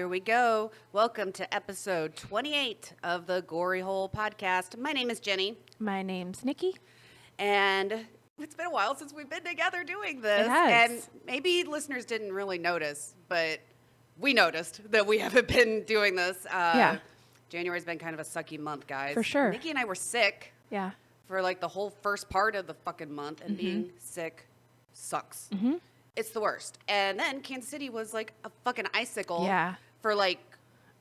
we go. Welcome to episode 28 of the Gory Hole podcast. My name is Jenny. My name's Nikki. And it's been a while since we've been together doing this. It has. And maybe listeners didn't really notice, but we noticed that we haven't been doing this. January's been kind of a sucky month, guys. For sure. Nikki and I were sick. Yeah. For like the whole first part of the fucking month, and being sick sucks. Mm-hmm. It's the worst. And then Kansas City was like a fucking icicle for like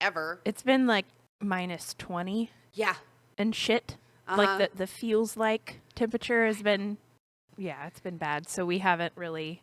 ever. It's been like minus 20. Yeah. And shit. Like the feels like temperature has been, it's been bad. So we haven't really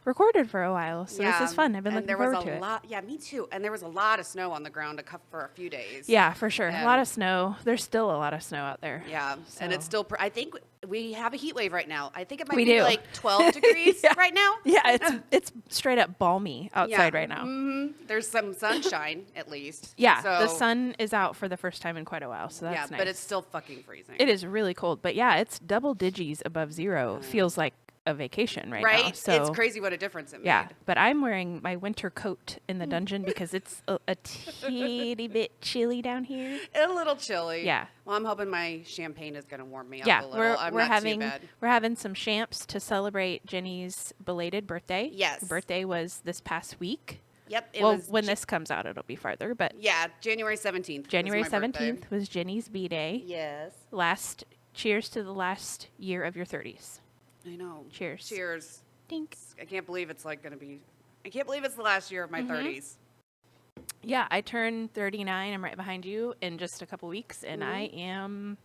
recorded for a while. So this is fun. I've been looking forward to it. Yeah, me too. And there was a lot of snow on the ground for a few days. Yeah, for sure. A lot of snow. There's still a lot of snow out there. Yeah. So. And it's still, I think we have a heat wave right now. I think it might we be do. like 12 degrees right now. Yeah, it's straight up balmy outside right now. Mm-hmm. There's some sunshine at least. Yeah, so, the sun is out for the first time in quite a while. So that's nice. But it's still fucking freezing. It is really cold. But yeah, it's double digits above zero. Feels like a vacation right now. So it's crazy what a difference it made. Yeah, but I'm wearing my winter coat in the dungeon because it's a teeny bit chilly down here. A little chilly. Yeah. Well, I'm hoping my champagne is going to warm me up a little. We're having some champs to celebrate Jenny's belated birthday. Yes. Her birthday was this past week. Yep. When this comes out, it'll be farther. But yeah, January 17th. January 17th was Jenny's B-Day. Yes. Cheers to the last year of your 30s. I know. Cheers. Cheers. Dink. I can't believe it's like going to be, I can't believe it's the last year of my 30s. Yeah, I turn 39. I'm right behind you in just a couple weeks, and I am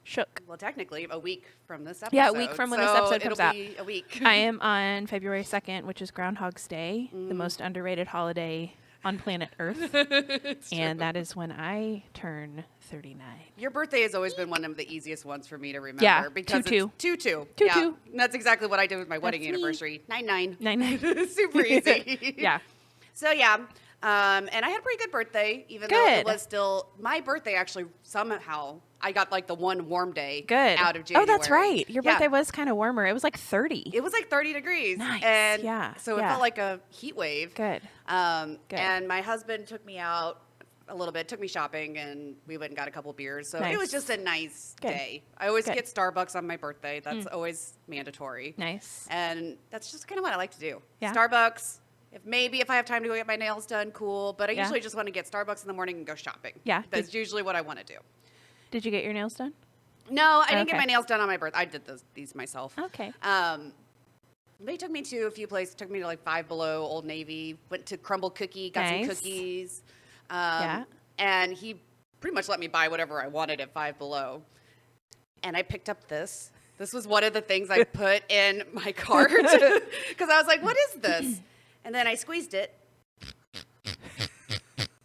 shook. Well, technically, a week from this episode. Yeah, a week from when this episode comes out. It'll be a week. I am on February 2nd, which is Groundhog's Day, the most underrated holiday on planet Earth. And that is when I turn 39. Your birthday has always been one of the easiest ones for me to remember. Yeah, because 2-2. It's 2-2. 2-2. Yeah. And that's exactly what I did with my wedding anniversary. 9-9. 9-9. Super easy. Yeah. So, yeah. And I had a pretty good birthday, even though it was still my birthday. Actually, somehow I got like the one warm day out of January. Oh, that's right. Your birthday was kind of warmer. It was like 30. It was like 30 degrees. Nice. And so it felt like a heat wave. Good. And my husband took me out a little bit, took me shopping, and we went and got a couple beers. So it was just a nice day. I always get Starbucks on my birthday. That's always mandatory. Nice. And that's just kind of what I like to do. Yeah. Starbucks. If I have time to go get my nails done, cool. But I usually just want to get Starbucks in the morning and go shopping. Yeah. That's usually what I want to do. Did you get your nails done? No, I didn't get my nails done on my birthday. I did these myself. Okay. They took me to a few places. Took me to like Five Below, Old Navy. Went to Crumble Cookie. Got some cookies. And he pretty much let me buy whatever I wanted at Five Below. And I picked up this. This was one of the things I put in my cart because I was like, "What is this?" And then I squeezed it.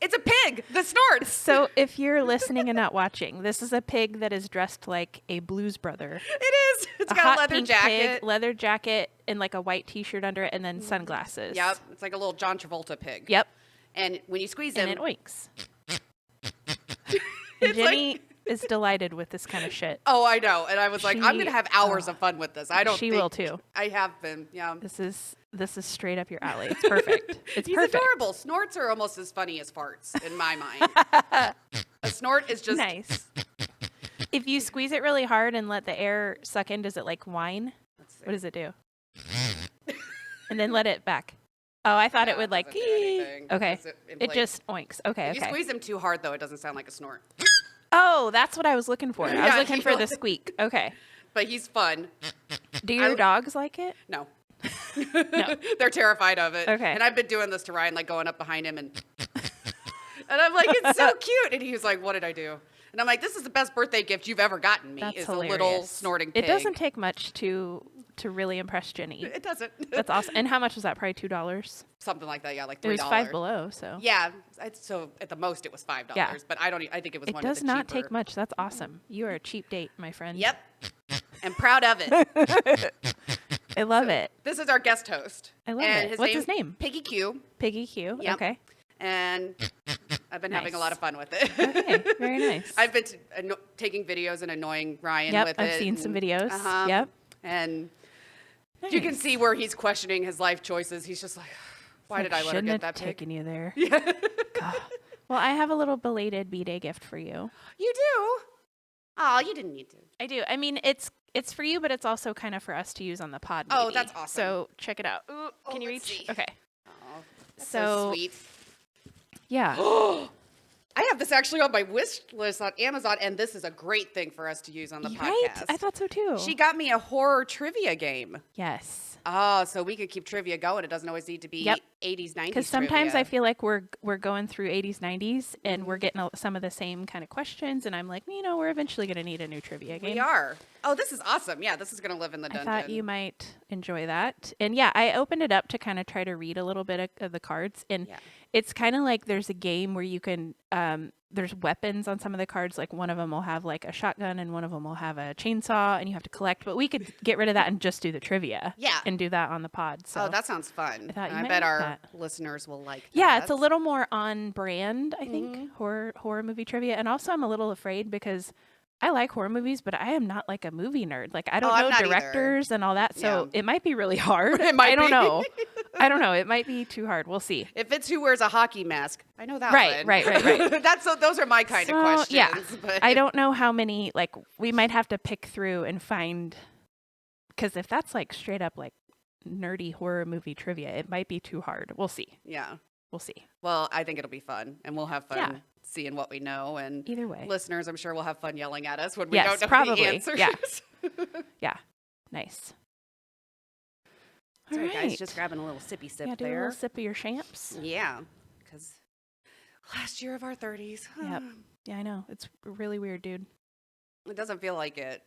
It's a pig that snorts. So if you're listening and not watching, this is a pig that is dressed like a Blues Brother. It is. It's got a leather jacket. Pig, leather jacket, and like a white T-shirt under it, and then sunglasses. Yep. It's like a little John Travolta pig. Yep. And when you squeeze him... And it oinks. And Jenny is delighted with this kind of shit. Oh, I know. And I was like, I'm going to have hours of fun with this. She will too. I have been, yeah. This is straight up your alley. It's perfect. He's adorable. Snorts are almost as funny as farts in my mind. A snort is just... Nice. If you squeeze it really hard and let the air suck in, does it like whine? What does it do? And then let it back. Oh, I thought it would like... Okay. It just oinks. Okay, If you squeeze him too hard, though, it doesn't sound like a snort. Oh, that's what I was looking for. I was looking for the squeak. Okay. But he's fun. Do your dogs like it? No. No. They're terrified of it. Okay. And I've been doing this to Ryan, like going up behind him and I'm like, it's so cute. And he was like, what did I do? And I'm like, this is the best birthday gift you've ever gotten me. That's is hilarious. A little snorting pig. It doesn't take much to really impress Jenny. It doesn't. That's awesome. And how much was that? Probably $2? Something like that, yeah, like $3. It was Five Below, so. Yeah, so at the most it was $5, but I think it was one of the cheaper. It does not take much. That's awesome. You are a cheap date, my friend. Yep. I'm proud of it. I love it. This is our guest host. I love it. What's his name? Piggy Q. Piggy Q. Yep. Okay. And I've been having a lot of fun with it. Okay, very nice. I've been taking videos and annoying Ryan with it. I've seen some videos. Yep. And you can see where he's questioning his life choices. He's just like, why did I let her get that pig? Shouldn't have taken you there. Yeah. God. Well, I have a little belated B-Day gift for you. You do? Oh, you didn't need to. I do. I mean, it's for you, but it's also kind of for us to use on the pod. Maybe. Oh, that's awesome. So check it out. Ooh, can you reach? See. Okay. Oh, that's so sweet. Yeah. I have this actually on my wish list on Amazon, and this is a great thing for us to use on the podcast. I thought so too. She got me a horror trivia game. Yes. Oh, so we could keep trivia going. It doesn't always need to be 80s, 90s. Because sometimes trivia. I feel like we're going through 80s, 90s, and we're getting some of the same kind of questions, and I'm like, we're eventually going to need a new trivia game. We are. Oh, this is awesome. Yeah, this is going to live in the dungeon. I thought you might enjoy that. And yeah, I opened it up to kind of try to read a little bit of the cards, and it's kind of like there's a game where you can there's weapons on some of the cards. Like one of them will have like a shotgun and one of them will have a chainsaw, and you have to collect. But we could get rid of that and just do the trivia. Yeah. And do that on the pod. So that sounds fun. I bet our listeners will like that. Yeah, it's a little more on brand, I think, horror movie trivia. And also I'm a little afraid because I like horror movies, but I am not like a movie nerd. Like I don't know directors and all that. So it might be really hard. I don't know. I don't know. It might be too hard. We'll see. If it's who wears a hockey mask, I know that one. Right. Those are my kind of questions. Yeah. But I don't know how many, like, we might have to pick through and find, because if that's like straight up like nerdy horror movie trivia, it might be too hard. We'll see. Yeah. We'll see. Well, I think it'll be fun, and we'll have fun seeing what we know. And either way, listeners, I'm sure will have fun yelling at us when we don't know the answers. Yeah. Nice. Sorry, guys, just grabbing a little sippy sip there. Do a little sip of your Shamps. Yeah, because last year of our 30s. Yep. Yeah, I know. It's really weird, dude. It doesn't feel like it.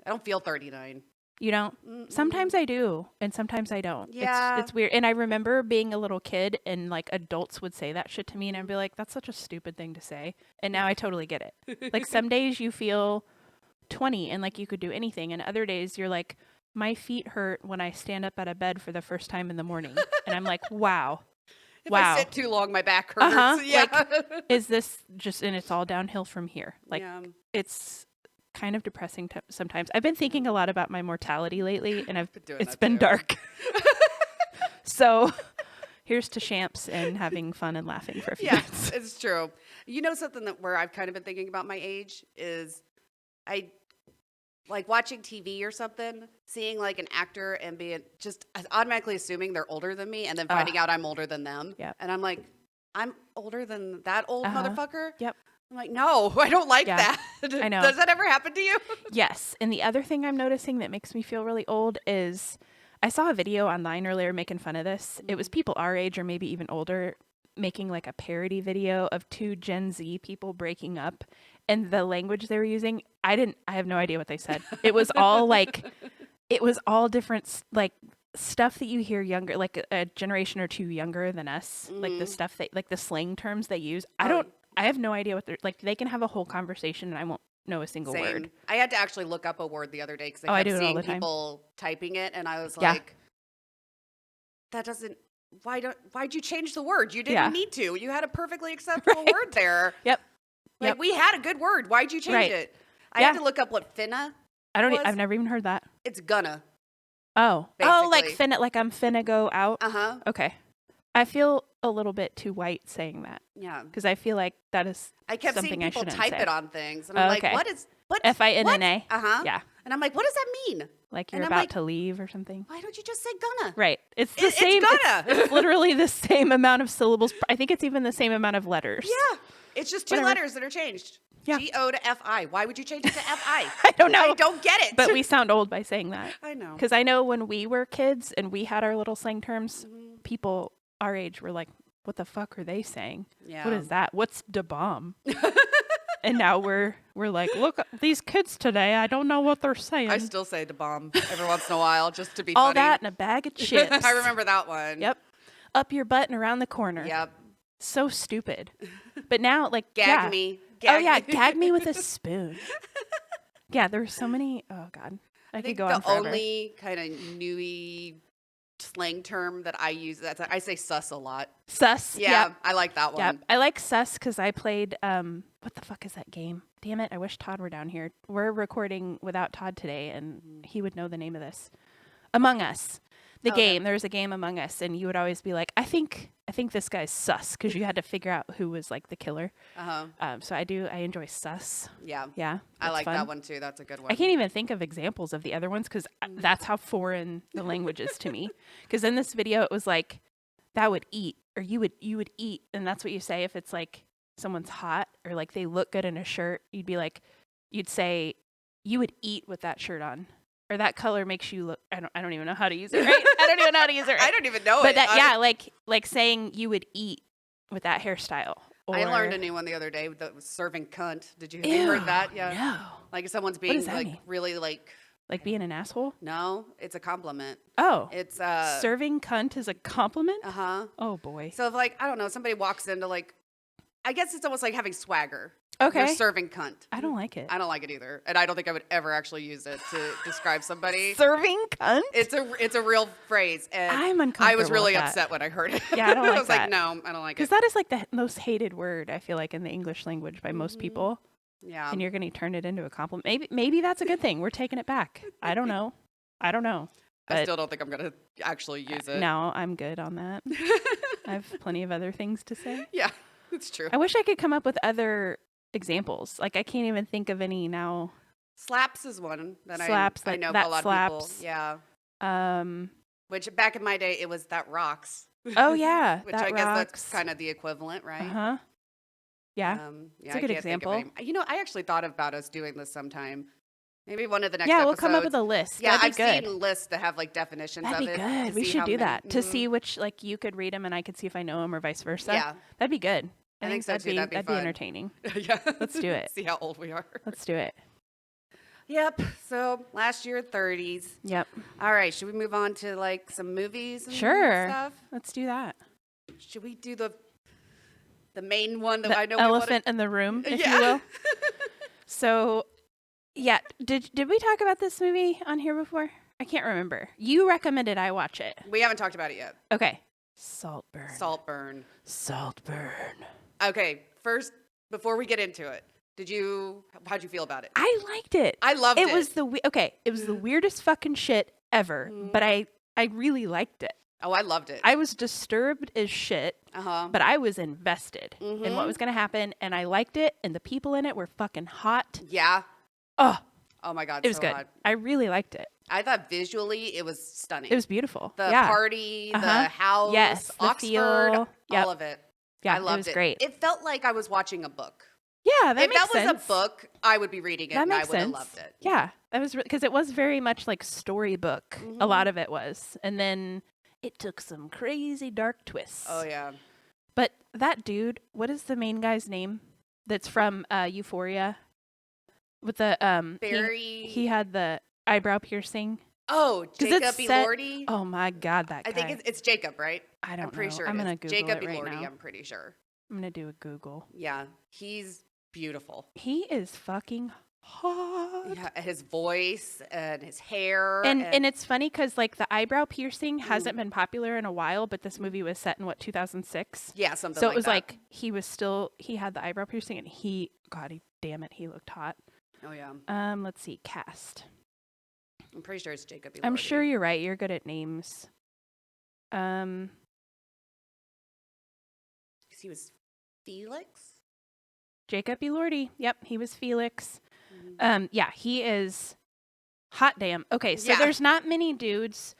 I don't feel 39. You don't? Mm-mm. Sometimes I do, and sometimes I don't. Yeah. It's weird. And I remember being a little kid, and like adults would say that shit to me, and I'd be like, that's such a stupid thing to say. And now I totally get it. Like some days you feel 20 and like you could do anything, and other days you're like, my feet hurt when I stand up out of bed for the first time in the morning. And I'm like, wow. If I sit too long, my back hurts. Yeah. Like, is this just, and it's all downhill from here. Like, it's kind of depressing sometimes. I've been thinking a lot about my mortality lately, and it's been dark. So here's to Shamps and having fun and laughing for a few minutes. Yeah, it's true. You know something where I've kind of been thinking about my age is I like watching TV or something, seeing like an actor and being just automatically assuming they're older than me, and then finding out I'm older than them. Yep. And I'm like, I'm older than that old motherfucker? Yep. I'm like, no, I don't like that. I know. Does that ever happen to you? Yes. And the other thing I'm noticing that makes me feel really old is I saw a video online earlier making fun of this. It was people our age or maybe even older making like a parody video of two Gen Z people breaking up, and the language they were using, I have no idea what they said. It was all like, it was all different, like stuff that you hear younger, like a generation or two younger than us, like the stuff that, like the slang terms they use. I have no idea what they're like. They can have a whole conversation and I won't know a single word. I had to actually look up a word the other day because I kept seeing people typing it, and I was like, that doesn't, why'd you change the word? You didn't need to. You had a perfectly acceptable word there. Yep. Like we had a good word. Why'd you change it? I had to look up what finna. I've never even heard that. It's gonna. Oh. Basically. Oh, like finna, like I'm finna go out. Okay. I feel a little bit too white saying that. Yeah. Because I feel like that is I kept something seeing people type say. it on things, and I'm like, what F-I-N-N-A? Yeah. And I'm like, what does that mean? Like you're about to leave or something? Why don't you just say gonna? Right. It's the same. It's gonna. It's literally the same amount of syllables. I think it's even the same amount of letters. Yeah. It's just two letters that are changed. Yeah. G-O to F-I. Why would you change it to F-I? I don't know. I don't get it. But we sound old by saying that. I know. Because I know when we were kids and we had our little slang terms, people our age were like, what the fuck are they saying? Yeah. What is that? What's da bomb? And now we're like, look, these kids today, I don't know what they're saying. I still say da bomb every once in a while just to be all funny. All that in a bag of chips. I remember that one. Yep. Up your butt and around the corner. Yep. So stupid. But now, like, gag me. Gag me with a spoon. Yeah, there were so many. Oh, God. I could go on forever. The only kind of newy slang term that I use, I say sus a lot. Sus? Yeah, I like that one. Yeah, I like sus because I played, what the fuck is that game? Damn it, I wish Todd were down here. We're recording without Todd today, and he would know the name of this. Among Us. The game. There was a game Among Us, and you would always be like, I think this guy's sus, because you had to figure out who was like the killer. So I enjoy sus. Yeah. Yeah. I like fun. That one too. That's a good one. I can't even think of examples of the other ones because that's how foreign the language is to me. Because in this video, it was like, that would eat, or you would eat. And that's what you say if it's like someone's hot or like they look good in a shirt. You'd say, you would eat with that shirt on. Or that color makes you look. I don't even know how to use it right. I don't even know how to use it right. I don't even know but it. Like saying you would eat with that hairstyle. Or... I learned a new one the other day that was serving cunt. Have you heard that? Yeah. No. Like if someone's being like mean? Really like being an asshole? No, it's a compliment. Oh. It's serving cunt is a compliment? Uh-huh. Oh boy. So if like, I don't know, somebody walks into like, I guess it's almost like having swagger. Okay. You're serving cunt. I don't like it. I don't like it either. And I don't think I would ever actually use it to describe somebody. Serving cunt? It's a real phrase. And I'm uncomfortable. I was really with upset when I heard it. Yeah, I don't like I was that. like, no, I don't like it. Because that is like the most hated word, I feel like, in the English language by most people. Yeah. And you're going to turn it into a compliment. Maybe that's a good thing. We're taking it back. I don't know. I still don't think I'm going to actually use it. No, I'm good on that. I have plenty of other things to say. Yeah, it's true. I wish I could come up with other examples. Like I can't even think of any now. Slaps is one that I know that a lot slaps. of people. Yeah. Which back in my day it was that rocks. Oh yeah. Which I guess that's kind of the equivalent, right? Uh-huh. Yeah. It's a good example. I actually thought about us doing this sometime. Maybe one of the next episodes. Yeah, we'll come up with a list. Yeah, I've seen lists that have like definitions That'd of it. That'd be good. We should do that to see which like you could read them and I could see if I know them or vice versa. Yeah. That'd be good. I think so too. That'd be entertaining. Yeah. Let's do it. See how old we are. Let's do it. Yep. So last year, 30s. Yep. All right. Should we move on to like some movies and stuff? Let's do that. Should we do the main one that I know? Elephant in the room, if you will. So, yeah. Did we talk about this movie on here before? I can't remember. You recommended I watch it. We haven't talked about it yet. Okay. Saltburn. Okay, first, before we get into it, how'd you feel about it? I liked it. I loved it. It was the weirdest fucking shit ever, but I really liked it. Oh, I loved it. I was disturbed as shit, but I was invested in what was going to happen, and I liked it, and the people in it were fucking hot. Yeah. Oh my God, it was good. Hot. I really liked it. I thought visually it was stunning. It was beautiful. The party, the house, yes, Oxford, all of it. Yeah, I loved it was great. It felt like I was watching a book. Yeah, that makes sense. If that was a book, I would be reading it and I would have loved it. Yeah, that was because it was very much like storybook. A lot of it was. And then it took some crazy dark twists. Oh, yeah. But that dude, what is the main guy's name that's from Euphoria? With the Barry. He had the eyebrow piercing. Oh, Jacob Elordi. Oh my God, that guy. I think it's Jacob, right? I don't know. I'm pretty sure I'm gonna Google Jacob it right Elordi, now. I'm pretty sure. I'm gonna do a Google. Yeah, he's beautiful. He is fucking hot. Yeah, his voice and his hair. And it's funny because like the eyebrow piercing hasn't been popular in a while, but this movie was set in 2006? Yeah, something like that. So it was like he had the eyebrow piercing and damn it, he looked hot. Oh yeah. Let's see, cast. I'm pretty sure it's Jacob Elordi. I'm sure you're right. You're good at names. He was Felix? Jacob Elordi. Yep, he was Felix. Yeah, he is hot damn. Okay, so there's not many dudes.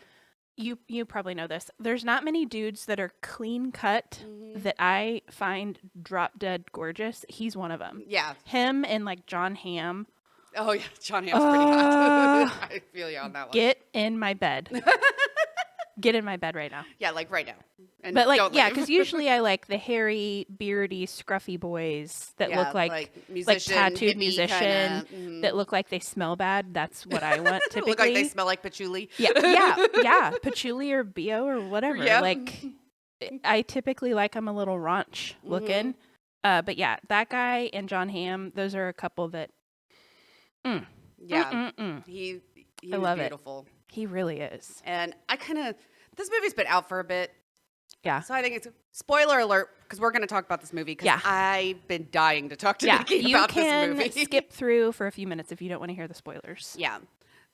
You probably know this. There's not many dudes that are clean cut that I find drop dead gorgeous. He's one of them. Yeah. Him and like John Hamm. Oh yeah, John Hamm's pretty hot. I feel you on that one. Get in my bed. Get in my bed right now. Yeah, like right now. And but like, yeah, because usually I like the hairy, beardy, scruffy boys that look like tattooed musician that look like they smell bad. That's what I want typically. Look like they smell like patchouli. Yeah, patchouli or BO or whatever. Yeah. Like, I typically like them a little raunch looking. But yeah, that guy and John Hamm, those are a couple that. He I love beautiful. He really is. And this movie's been out for a bit. Yeah. So I think it's spoiler alert because we're going to talk about this movie because I've been dying to talk to Nikki about this movie. You can skip through for a few minutes if you don't want to hear the spoilers. Yeah.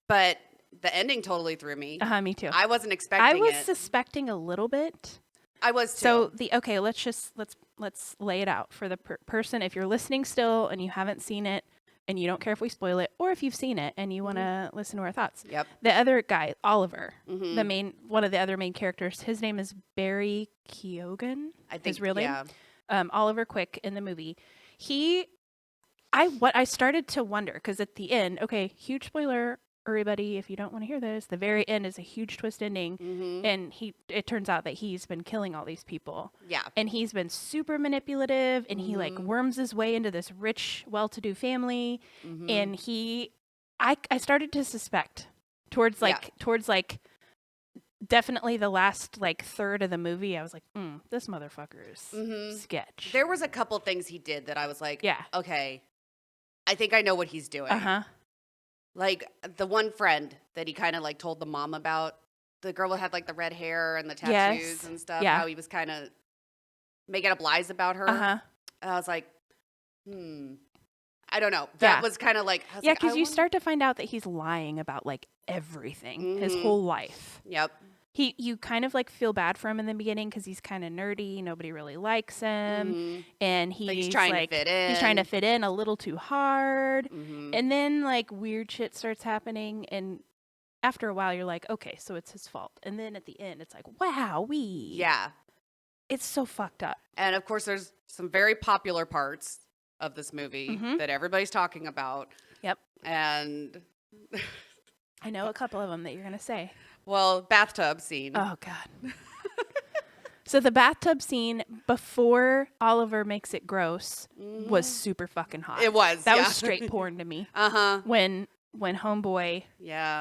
But the ending totally threw me. Me too. I wasn't expecting it. I was suspecting a little bit. I was too. So let's lay it out for the person. If you're listening still and you haven't seen it and you don't care if we spoil it, or if you've seen it and you want to listen to our thoughts. Yep. The other guy, Oliver, one of the other main characters, his name is Barry Keoghan. I think his real name. Oliver Quick in the movie. I started to wonder because at the end, okay, huge spoiler, everybody, if you don't want to hear this, the very end is a huge twist ending, and it turns out that he's been killing all these people. Yeah. And he's been super manipulative, and he like worms his way into this rich, well-to-do family, and I started to suspect towards definitely the last like third of the movie. I was like, this motherfucker is sketch. There was a couple things he did that I was like, okay, I think I know what he's doing. Like the one friend that he kind of like told the mom about, the girl that had like the red hair and the tattoos and stuff, how he was kind of making up lies about her. I was like, I don't know. That was kind of like, because you start to find out that he's lying about like everything, his whole life. Yep. You kind of like feel bad for him in the beginning because he's kind of nerdy. Nobody really likes him, and he's trying to fit in. He's trying to fit in a little too hard, and then like weird shit starts happening, and after a while you're like, okay, so it's his fault. And then at the end, it's like, wow, it's so fucked up. And of course, there's some very popular parts of this movie that everybody's talking about. Yep. And I know a couple of them that you're gonna say. Well, bathtub scene. Oh, God. So the bathtub scene before Oliver makes it gross was super fucking hot. It was. That was straight porn to me. When homeboy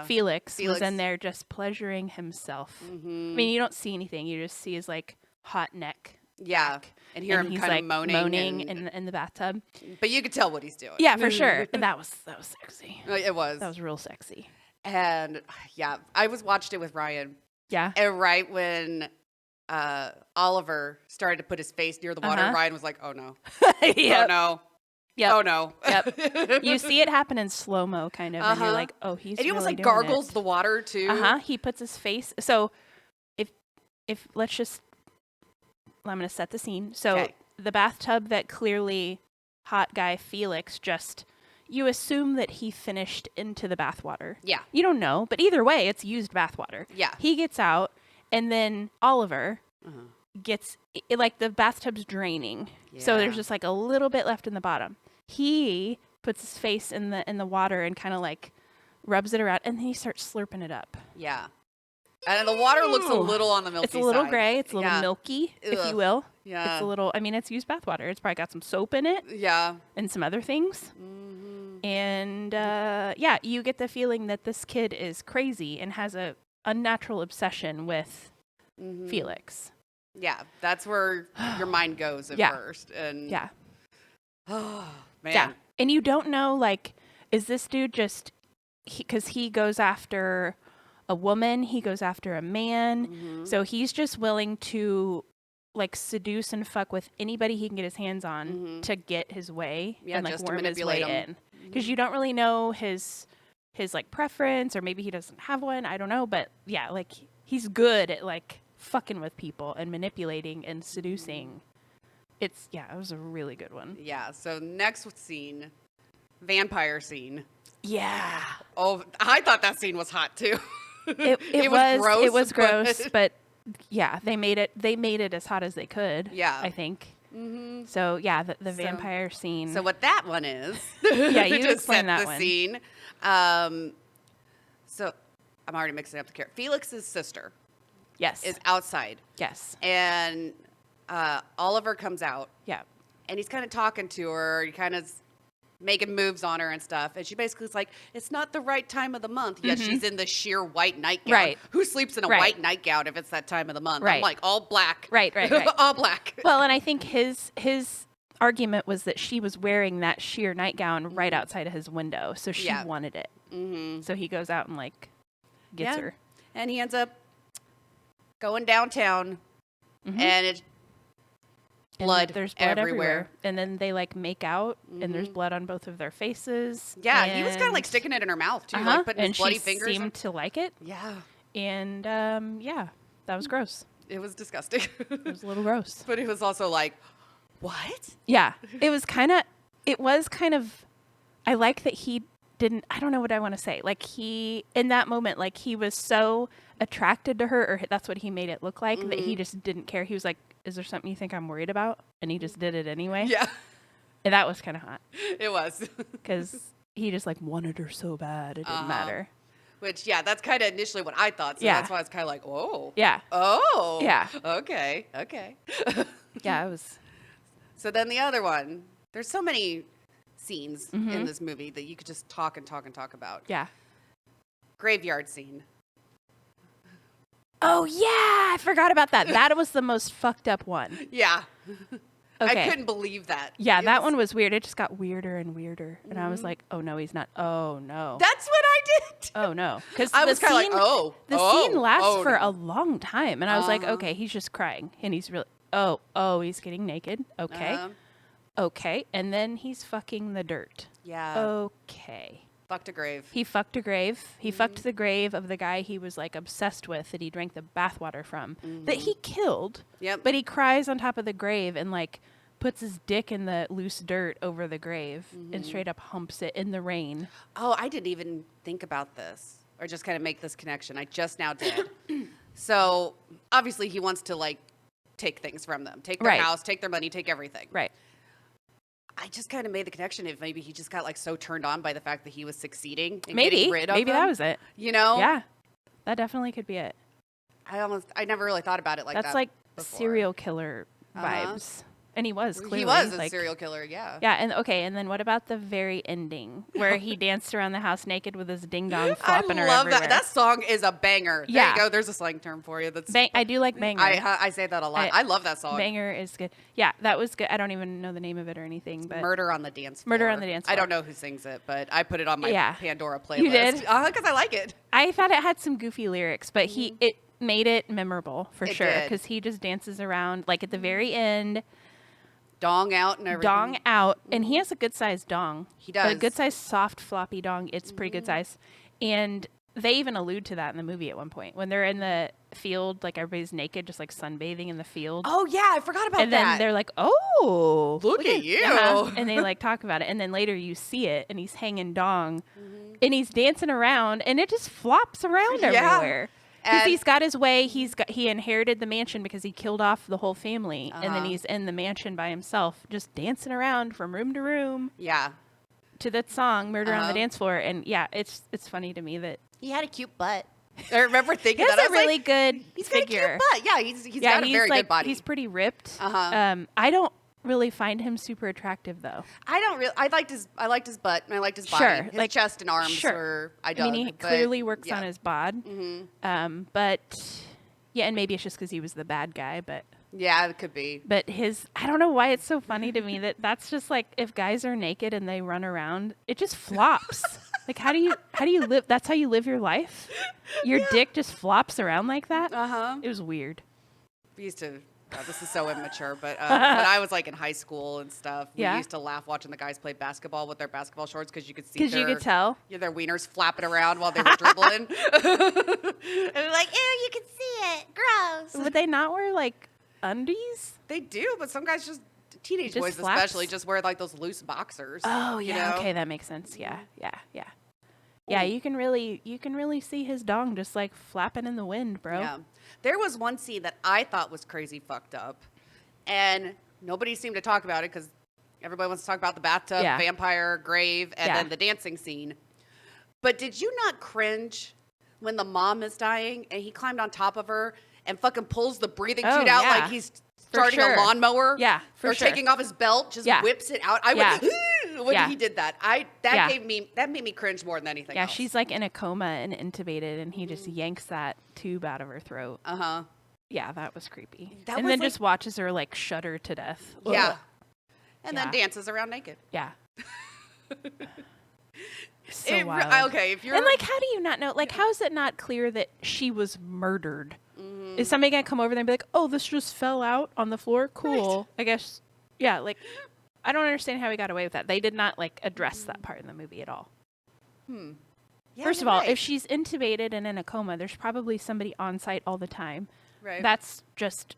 Felix was in there just pleasuring himself. I mean, you don't see anything. You just see his like hot neck. Yeah. And hear him kind of moaning in the bathtub. But you could tell what he's doing. Yeah, for sure. And that was sexy. It was. That was real sexy. And I watched it with Ryan. Yeah. And right when Oliver started to put his face near the water, Ryan was like, "Oh no, oh no, oh no." Yep. You see it happen in slow mo, kind of, and you're like, "Oh, he's." And he almost like gargles the water too. He puts his face. So, if let's just, I'm going to set the scene. So the bathtub that clearly hot guy Felix just. You assume that he finished into the bathwater. Yeah. You don't know, but either way, it's used bathwater. Yeah. He gets out, and then Oliver gets, like, the bathtub's draining. Yeah. So there's just, like, a little bit left in the bottom. He puts his face in the water and kind of, like, rubs it around, and then he starts slurping it up. Yeah. And the water looks a little on the milky side. It's a little gray. It's a little milky, if you will. Yeah. It's a little, I mean, it's used bathwater. It's probably got some soap in it. Yeah. And some other things. And, you get the feeling that this kid is crazy and has a unnatural obsession with Felix. Yeah. That's where your mind goes at first. And oh, man. Yeah. And you don't know, like, is this dude just, because he goes after a woman, he goes after a man, so he's just willing to like seduce and fuck with anybody he can get his hands on to get his way and like worm his way in, because you don't really know his like preference, or maybe he doesn't have one, I don't know, but like he's good at like fucking with people and manipulating and seducing. It was a really good one. So next scene, vampire scene. Oh, I thought that scene was hot too. It was gross, but they made it as hot as they could. I think. So the vampire scene. So what that one is? You explain that one. Scene. So I'm already mixing up the character. Felix's sister. Yes. Is outside. Yes. And Oliver comes out. Yeah. And he's kind of talking to her. He kind of making moves on her and stuff, and she basically is like, it's not the right time of the month. Yes, she's in the sheer white nightgown. Right. Who sleeps in a white nightgown if it's that time of the month? Right. I'm like, all black. Right. All black. Well, and I think his argument was that she was wearing that sheer nightgown right outside of his window, so she wanted it. So he goes out and like gets her. And he ends up going downtown, and blood, there's blood everywhere. And then they like make out, and there's blood on both of their faces. Yeah, he was kind of like sticking it in her mouth too, like putting his bloody fingers. And she seemed to like it. Yeah. And yeah, that was gross. It was disgusting. It was a little gross. But it was also like, what? Yeah, it was kind of. I like that he didn't. I don't know what I want to say. Like he in that moment, like he was so attracted to her, or that's what he made it look like, that he just didn't care. He was like, is there something you think I'm worried about? And he just did it anyway. Yeah. And that was kind of hot. It was. Because he just like wanted her so bad. It didn't matter. Which, yeah, that's kind of initially what I thought. So that's why I was kind of like, oh. Yeah. Oh. Yeah. Okay. Yeah, it was. So then the other one, there's so many scenes in this movie that you could just talk about. Yeah. Graveyard scene. Oh, yeah. I forgot about that. That was the most fucked up one. Yeah. Okay. I couldn't believe that. Yeah, that one was weird. It just got weirder and weirder. And I was like, oh, no, he's not. Oh, no. That's what I did. Oh, no. Because I was kind of like, the scene lasts for a long time. And I was like, okay, he's just crying. And he's really, he's getting naked. Okay. Okay. And then he's fucking the dirt. Yeah. Okay. Fucked a grave. He fucked a grave. He fucked the grave of the guy he was like obsessed with, that he drank the bathwater from, that he killed. Yep. But he cries on top of the grave and like puts his dick in the loose dirt over the grave and straight up humps it in the rain. Oh, I didn't even think about this or just kind of make this connection. I just now did. So obviously he wants to like take things from them, take their house, take their money, take everything. Right. I just kind of made the connection if maybe he just got like so turned on by the fact that he was succeeding and Maybe. getting rid of Maybe them, that was it. You know? Yeah. That definitely could be it. I never really thought about it like that. That's like before. Serial killer vibes. And he was clearly. He was like, a serial killer, yeah. Yeah, and then what about the very ending where he danced around the house naked with his ding dong flopping her everywhere? I love that. That song is a banger. Yeah. There you go. There's a slang term for you. That's I do like banger. I say that a lot. I love that song. Banger is good. Yeah, that was good. I don't even know the name of it or anything, but Murder on the Dance Floor. Murder on the Dance Floor. I don't know who sings it, but I put it on my Pandora playlist. You did? Because I like it. I thought it had some goofy lyrics, but it made it memorable for sure, because he just dances around like at the very end. Dong out and everything. Dong out. And he has a good-sized dong. He does. A good-sized, soft, floppy dong. It's pretty good size. And they even allude to that in the movie at one point. When they're in the field, like everybody's naked, just like sunbathing in the field. Oh, yeah. I forgot about that. And then they're like, oh. Look at you. And they like talk about it. And then later you see it, and he's hanging dong. And he's dancing around, and it just flops around everywhere. Because he's got his way. He inherited the mansion because he killed off the whole family, and then he's in the mansion by himself, just dancing around from room to room. Yeah. To that song, "Murder on the Dance Floor," and yeah, it's funny to me that he had a cute butt. I remember thinking that. He has a really good figure. Got a cute butt. Yeah, he's got a very good body. He's pretty ripped. I don't really find him super attractive though. I liked his butt and I liked his body. Sure. His chest and arms were I mean, he clearly works on his bod. But yeah, and maybe it's just because he was the bad guy, but yeah, it could be. But I don't know why it's so funny to me that's just like, if guys are naked and they run around, it just flops. Like, how do you live? That's how you live your life? Your dick just flops around like that? It was weird. We used to. God, this is so immature, but when I was like in high school and stuff, we used to laugh watching the guys play basketball with their basketball shorts because you could see you could tell their wieners flapping around while they were dribbling. And we're like, ew, you can see it. Gross. Would they not wear like undies? They do, but some guys teenage boys especially, just wear like those loose boxers. Oh yeah, you know? Okay, that makes sense. Yeah. Yeah, you can really see his dong just like flapping in the wind, bro. Yeah. There was one scene that I thought was crazy fucked up, and nobody seemed to talk about it because everybody wants to talk about the bathtub, vampire, grave, and then the dancing scene. But did you not cringe when the mom is dying and he climbed on top of her and fucking pulls the breathing tube out like he's starting a lawnmower? Yeah, or taking off his belt, just whips it out. I went, when he did that. That made me cringe more than anything else. Yeah, she's like in a coma and intubated, and he just yanks that tube out of her throat. Yeah, that was creepy. And then just watches her like shudder to death. Yeah. And then dances around naked. Yeah. So wild. Okay, if you're and like, how do you not know? Like, how is it not clear that she was murdered? Is somebody going to come over there and be like, oh, this just fell out on the floor? Cool. Right. I guess, yeah, like, I don't understand how he got away with that. They did not, like, address that part in the movie at all. Yeah, first of all, if she's intubated and in a coma, there's probably somebody on site all the time. Right. That's just,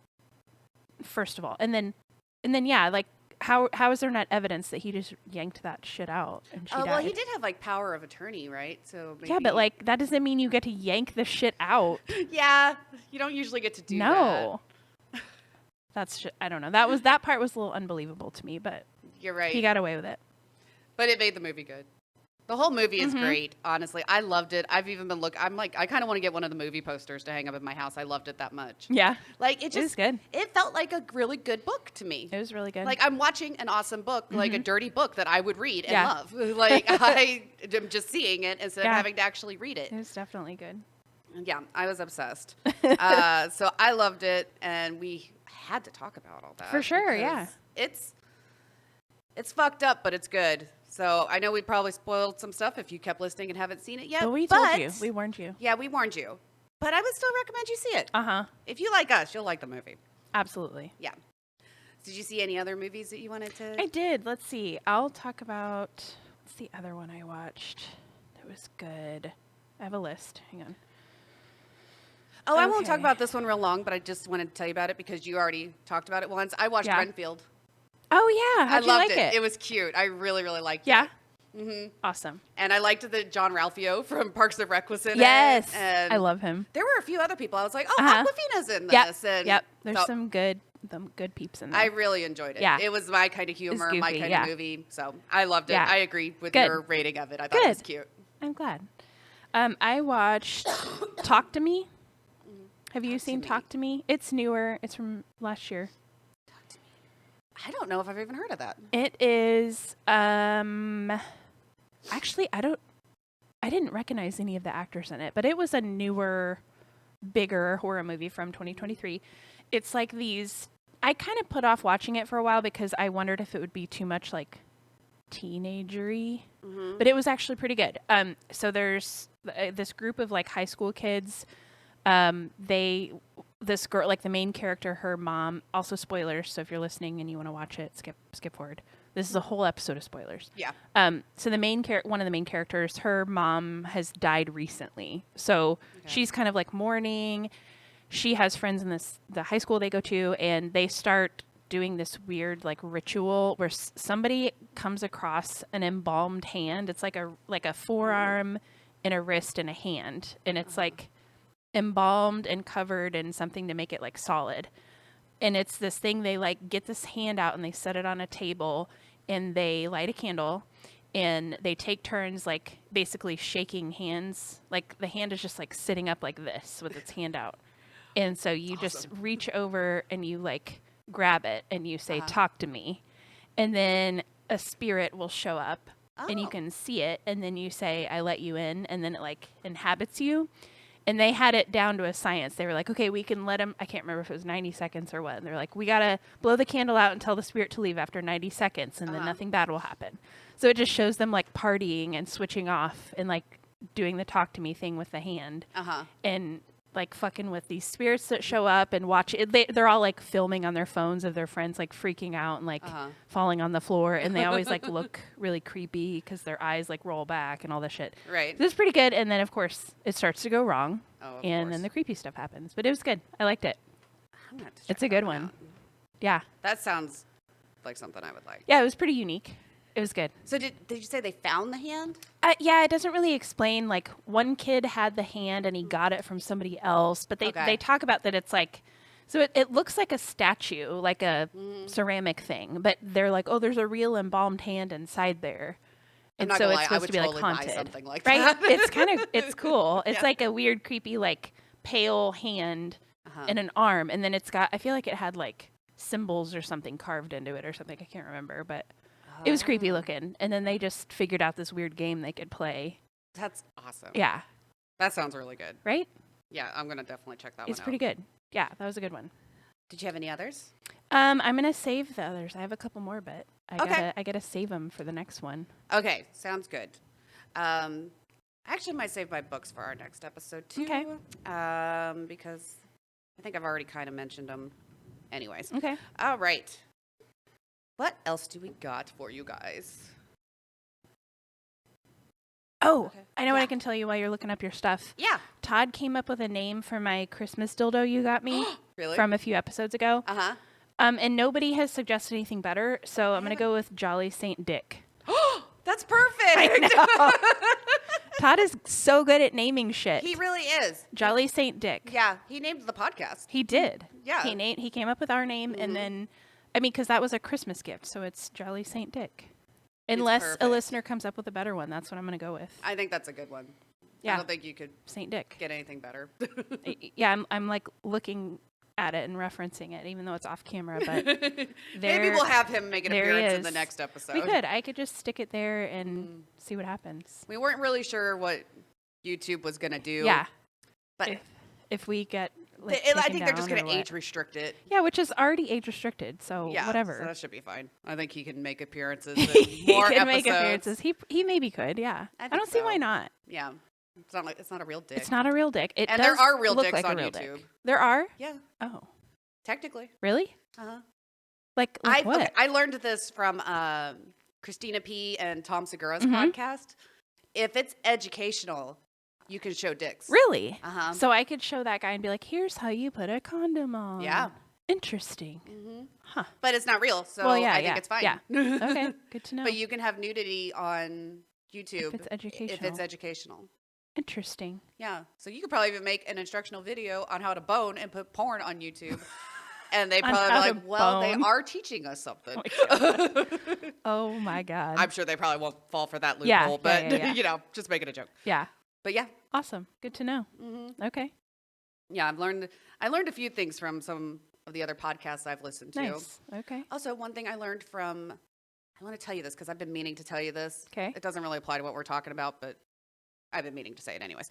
first of all. And then, yeah, like, how is there not evidence that he just yanked that shit out and she died? Well, he did have, like, power of attorney, right? So maybe... Yeah, but, like, that doesn't mean you get to yank the shit out. Yeah, you don't usually get to do that. No. That's, I don't know. That part was a little unbelievable to me, but... You're right. He got away with it. But it made the movie good. The whole movie is great, honestly. I loved it. I've even been I'm like, I kind of want to get one of the movie posters to hang up in my house. I loved it that much. Yeah. Like, it was good. It felt like a really good book to me. It was really good. Like, I'm watching an awesome book, like a dirty book that I would read and love. Like, I am just seeing it instead of having to actually read it. It was definitely good. Yeah, I was obsessed. So I loved it, and we had to talk about all that. For sure, yeah. It's fucked up, but it's good. So I know we probably spoiled some stuff if you kept listening and haven't seen it yet. But we told you. We warned you. Yeah, we warned you. But I would still recommend you see it. Uh-huh. If you like us, you'll like the movie. Absolutely. Yeah. Did you see any other movies that you wanted to? I did. Let's see. I'll talk about, what's the other one I watched that was good? I have a list. Hang on. Oh, I won't talk about this one real long, but I just wanted to tell you about it because you already talked about it once. I watched Renfield. Oh, yeah. How'd you like it? It was cute. I really, really liked it. Yeah? Awesome. And I liked the John Ralphio from Parks and Rec was in it. Yes. And I love him. There were a few other people. I was like, oh, Aquafina's in this. Yep. There's some good peeps in there. I really enjoyed it. Yeah. It was my kind of humor, goofy, my kind of movie. So I loved it. I agree with your rating of it. I thought it was cute. I'm glad. I watched Talk to Me. Have you seen Talk to Me? It's newer. It's from last year. I don't know if I've even heard of that. It is, actually, I didn't recognize any of the actors in it, but it was a newer, bigger horror movie from 2023. It's like I kind of put off watching it for a while because I wondered if it would be too much like teenagery, but it was actually pretty good. So there's this group of like high school kids. This girl, like the main character, her mom, also spoilers. So if you're listening and you want to watch it, skip forward. This is a whole episode of spoilers. Yeah. So one of the main characters, her mom has died recently. So she's kind of like mourning. She has friends in the high school they go to, and they start doing this weird like ritual where somebody comes across an embalmed hand. It's like a forearm and a wrist and a hand, and it's like embalmed and covered in something to make it like solid. And it's this thing, they like get this hand out and they set it on a table and they light a candle and they take turns like basically shaking hands. Like the hand is just like sitting up like this with its hand out. And so you just reach over and you like grab it and you say, talk to me. And then a spirit will show up and you can see it. And then you say, I let you in. And then it like inhabits you. And they had it down to a science. They were like, okay, we can let him, I can't remember if it was 90 seconds or what. And they're like, we got to blow the candle out and tell the spirit to leave after 90 seconds and then nothing bad will happen. So it just shows them like partying and switching off and like doing the talk to me thing with the hand. And like fucking with these spirits that show up and watch it. They're all like filming on their phones of their friends like freaking out and like falling on the floor. And they always like look really creepy because their eyes like roll back and all this shit. Right. So it's pretty good. And then of course it starts to go wrong. And then the creepy stuff happens. But it was good. I liked it. It's a good one. Yeah. That sounds like something I would like. Yeah, it was pretty unique. It was good. So did you say they found the hand? Yeah, it doesn't really explain. Like one kid had the hand and he got it from somebody else, but they talk about that it's like, so it looks like a statue, like a ceramic thing, but they're like, oh, there's a real embalmed hand inside there. And so it's supposed to be like haunted, something like right? That. It's cool. It's like a weird, creepy, like pale hand and an arm. And then it's got, I feel like it had like symbols or something carved into it or something. I can't remember, but it was creepy looking. And then they just figured out this weird game they could play. That's awesome. Yeah. That sounds really good. Right? Yeah, I'm going to definitely check that one out. It's pretty good. Yeah, that was a good one. Did you have any others? I'm going to save the others. I have a couple more, but I gotta save them for the next one. Okay, sounds good. I actually might save my books for our next episode, too. Okay. Because I think I've already kind of mentioned them. Anyways. Okay. All right. What else do we got for you guys? Oh, okay. I know what I can tell you while you're looking up your stuff. Yeah. Todd came up with a name for my Christmas dildo you got me. Really? From a few episodes ago. Uh-huh. And nobody has suggested anything better, so I'm going to go with Jolly Saint Dick. That's perfect. I know. Todd is so good at naming shit. He really is. Jolly Saint Dick. Yeah, he named the podcast. He did. Yeah. He came up with our name, and then, I mean, because that was a Christmas gift, so it's Jolly Saint Dick. Unless a listener comes up with a better one, that's what I'm going to go with. I think that's a good one. Yeah. I don't think you could Saint Dick get anything better. Yeah, I'm like looking at it and referencing it, even though it's off camera. But maybe we'll have him make an appearance in the next episode. We could. I could just stick it there and see what happens. We weren't really sure what YouTube was going to do. Yeah. But if we get I think they're just going to age restrict it. Yeah, which is already age restricted, so whatever. So that should be fine. I think he can make appearances in more he can episodes. Make appearances. He maybe could, yeah. I don't see why not. Yeah. It's not a real dick. It's not a real dick. It and does there are real look dicks like on a real YouTube. Dick. There are? Yeah. Oh. Technically. Really? Uh-huh. Like what? Okay, I learned this from Christina P. and Tom Segura's podcast. If it's educational, you can show dicks. Really? Uh-huh. So I could show that guy and be like, here's how you put a condom on. Yeah. Interesting. Huh. But it's not real, so I think it's fine. Yeah. Okay, good to know. But you can have nudity on YouTube if it's educational. Interesting. Yeah. So you could probably even make an instructional video on how to bone and put porn on YouTube. And they probably be like, well, they are teaching us something. Oh my God. I'm sure they probably won't fall for that loophole, but you know, just making a joke. Yeah. But yeah. Awesome. Good to know. Okay. Yeah, I learned a few things from some of the other podcasts I've listened to. Nice. Okay. Also, one thing I learned from, I want to tell you this because I've been meaning to tell you this. Okay. It doesn't really apply to what we're talking about, but I've been meaning to say it anyways.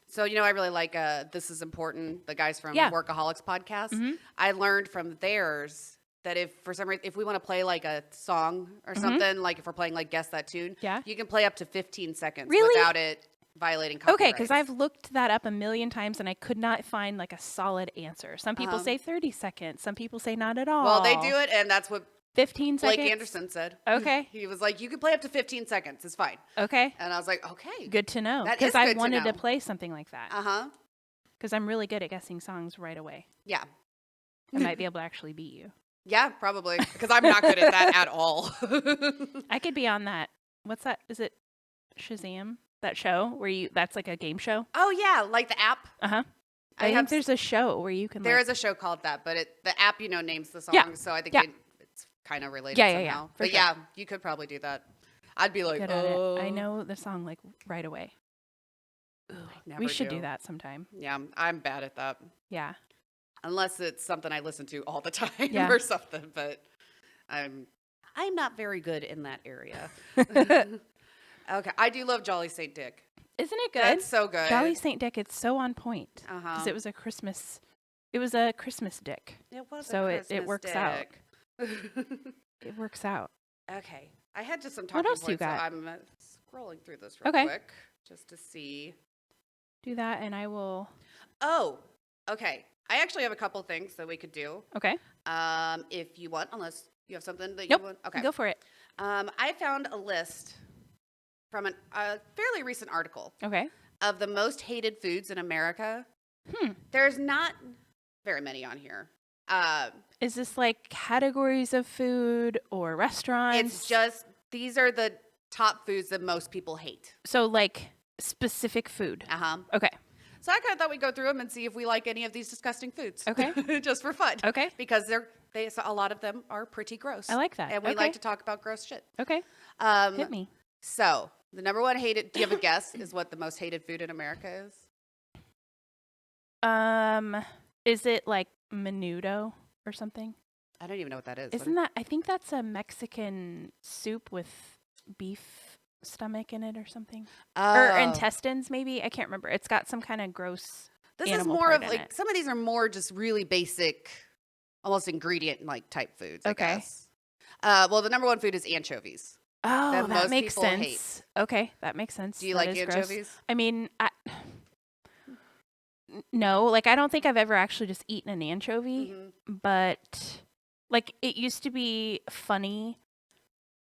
So, you know, I really like This Is Important, the guys from Workaholics podcast. I learned from theirs that if for some reason, if we want to play like a song or something, like if we're playing like Guess That Tune, you can play up to 15 seconds without it violating copyright. Okay, because I've looked that up a million times and I could not find like a solid answer. Some people say 30 seconds. Some people say not at all. Well, they do it, and that's what 15 seconds. Blake Anderson said. Okay. He was like, you can play up to 15 seconds. It's fine. Okay. And I was like, okay. Good to know. Because I wanted to play something like that. Uh-huh. Because I'm really good at guessing songs right away. Yeah. I might be able to actually beat you. Yeah, probably. Because I'm not good at that at all. I could be on that. What's that? Is it Shazam? That show where that's like a game show? Oh, yeah. Like the app. Uh-huh. I think there's a show where you can. There is a show called that, but the app, you know, names the songs. So I think it's kind of related somehow. Yeah. But yeah, you could probably do that. I'd be like, oh. I know the song like right away. Ooh, we should do that sometime. Yeah, I'm bad at that. Yeah. Unless it's something I listen to all the time or something, but I'm not very good in that area. Okay, I do love Jolly Saint Dick. Isn't it good? That's so good. Jolly Saint Dick, it's so on point. Because it was a Christmas dick. It was so a Christmas it works dick. out. It works out. Okay. I had just some talking else points, you got? so I'm scrolling through this real quick just to see. Do that and I will. Oh, okay. I actually have a couple things that we could do. Okay. If you want, unless you have something that you want. Okay. Go for it. I found a list from a fairly recent article. Okay. Of the most hated foods in America. There's not very many on here. Is this like categories of food or restaurants? It's just, these are the top foods that most people hate. So like specific food. Uh-huh. Okay. So I kind of thought we'd go through them and see if we like any of these disgusting foods. Okay. Just for fun. Okay. Because a lot of them are pretty gross. I like that. And we like to talk about gross shit. Okay. Hit me. So the number one hated, do you have a guess, is what the most hated food in America is? Is it like menudo or something? I don't even know what that is. Isn't that, I think that's a Mexican soup with beef stomach in it or something. Or intestines maybe. I can't remember. It's got some kind of gross This is more of like, some of these are more just really basic, almost ingredient like type foods, I guess. Well, the number one food is anchovies. Oh, that makes sense. Hate. Okay, that makes sense. Do you like anchovies? Gross. I mean, no, like I don't think I've ever actually just eaten an anchovy, but like it used to be funny.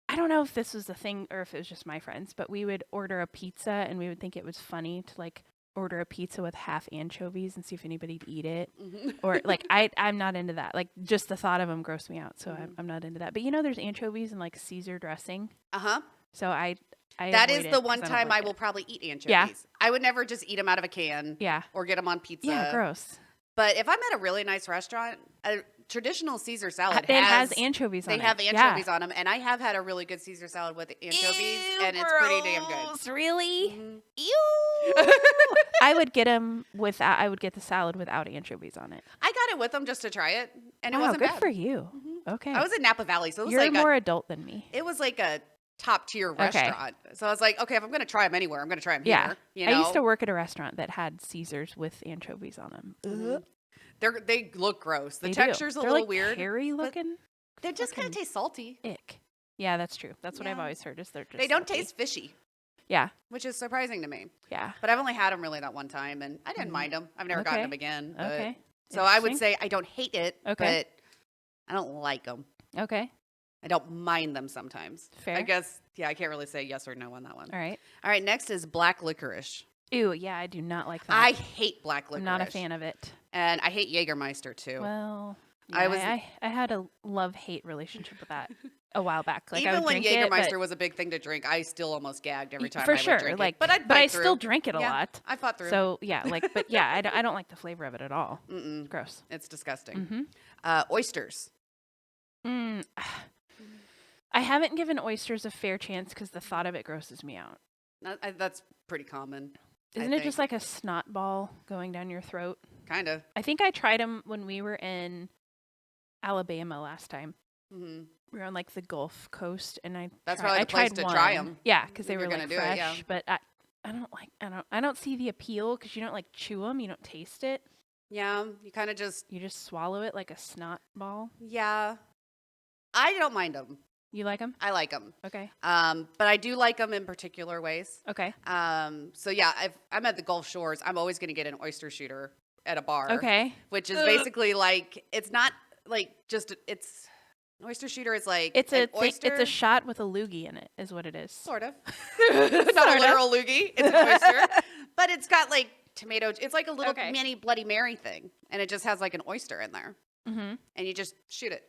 I don't know if this was the thing or if it was just my friends, but we would order a pizza and we would think it was funny to like order a pizza with half anchovies and see if anybody'd eat it. Or like I'm not into that. Like just the thought of them grossed me out, so I'm not into that. But you know, there's anchovies in like Caesar dressing. So I that is the one time I will probably eat anchovies. Yeah. I would never just eat them out of a can. Yeah. Or get them on pizza. Yeah, gross. But if I'm at a really nice restaurant, a traditional Caesar salad has anchovies on it. They have anchovies on them, and I have had a really good Caesar salad with anchovies, and it's pretty damn good. Really? Ew. I would get them without. I would get the salad without anchovies on it. I got it with them just to try it, and it wasn't good bad. for you. Okay. I was in Napa Valley, so it was You're like more adult than me. It was like a top tier restaurant. So I was like, okay, if I'm going to try them anywhere, I'm going to try them here. You know? I used to work at a restaurant that had Caesars with anchovies on them. They look gross. The texture's a little like weird. Hairy looking. They just kind of taste salty. Ick. Yeah, that's true. That's what I've always heard is they're just They don't taste fishy. Yeah. Which is surprising to me. Yeah. But I've only had them really that one time, and I didn't mind them. I've never gotten them again. Okay. So I would say I don't hate it, but I don't like them. Okay. I don't mind them sometimes. Fair. I guess, I can't really say yes or no on that one. All right. All right, next is black licorice. Ew, yeah, I do not like that. I hate black licorice. I'm not a fan of it. And I hate Jägermeister, too. Well, yeah, I had a love-hate relationship with that a while back. Like, even I would when drink Jägermeister was a big thing to drink, I still almost gagged every time for I sure. would drink like, it. But I still drink it a lot. I fought through. So, yeah, but yeah, I don't like the flavor of it at all. It's gross. It's disgusting. Oysters. I haven't given oysters a fair chance because the thought of it grosses me out. That's pretty common. Isn't it just like a snot ball going down your throat? Kind of. I think I tried them when we were in Alabama last time. We were on like the Gulf Coast, and that's probably the place to try them. Yeah, because they were like fresh. But I don't see the appeal because you don't like chew them, you don't taste it. Yeah, you kind of you just swallow it like a snot ball. Yeah, I don't mind them. You like them? I like them. Okay. But I do like them in particular ways. Okay. So yeah, if I'm at the Gulf Shores, I'm always going to get an oyster shooter at a bar. Okay. Which is basically like, it's not like just, it's, an oyster shooter is like it's a shot with a loogie in it is what it is. Sort of. It's not a literal loogie. It's an oyster. But it's got like tomato, it's like a little mini Bloody Mary thing. And it just has like an oyster in there. And you just shoot it.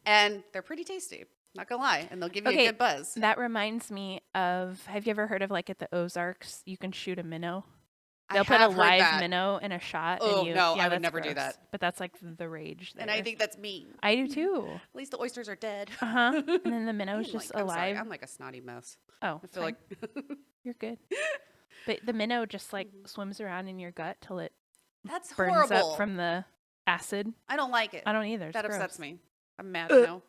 And they're pretty tasty, not gonna lie. And they'll give you a good buzz. That reminds me of, have you ever heard of like at the Ozarks, you can shoot a minnow? They'll put a live minnow in a shot. Oh, no, I would never do that. But that's like the rage there. And I think that's mean. I do too. At least the oysters are dead. And then the minnow's just alive. I'm like a snotty mess. Oh, I feel like you're good. But the minnow just like swims around in your gut till it burns horrible. Up from the acid. I don't like it. I don't either. That upsets me. I'm mad now.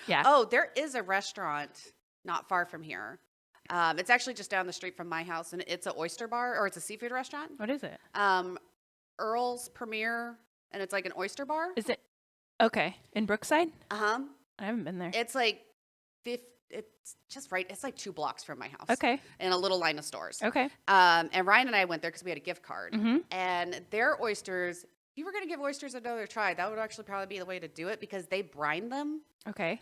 Yeah. Oh, there is a restaurant not far from here. It's actually just down the street from my house, and it's an oyster bar, or it's a seafood restaurant. What is it? Earl's Premier, and it's like an oyster bar. Is it? Okay. In Brookside? I haven't been there. It's like, it's just right. It's like 2 blocks from my house. Okay. In a little line of stores. Okay. And Ryan and I went there because we had a gift card. And their oysters, if you were going to give oysters another try, that would actually probably be the way to do it because they brine them. Okay.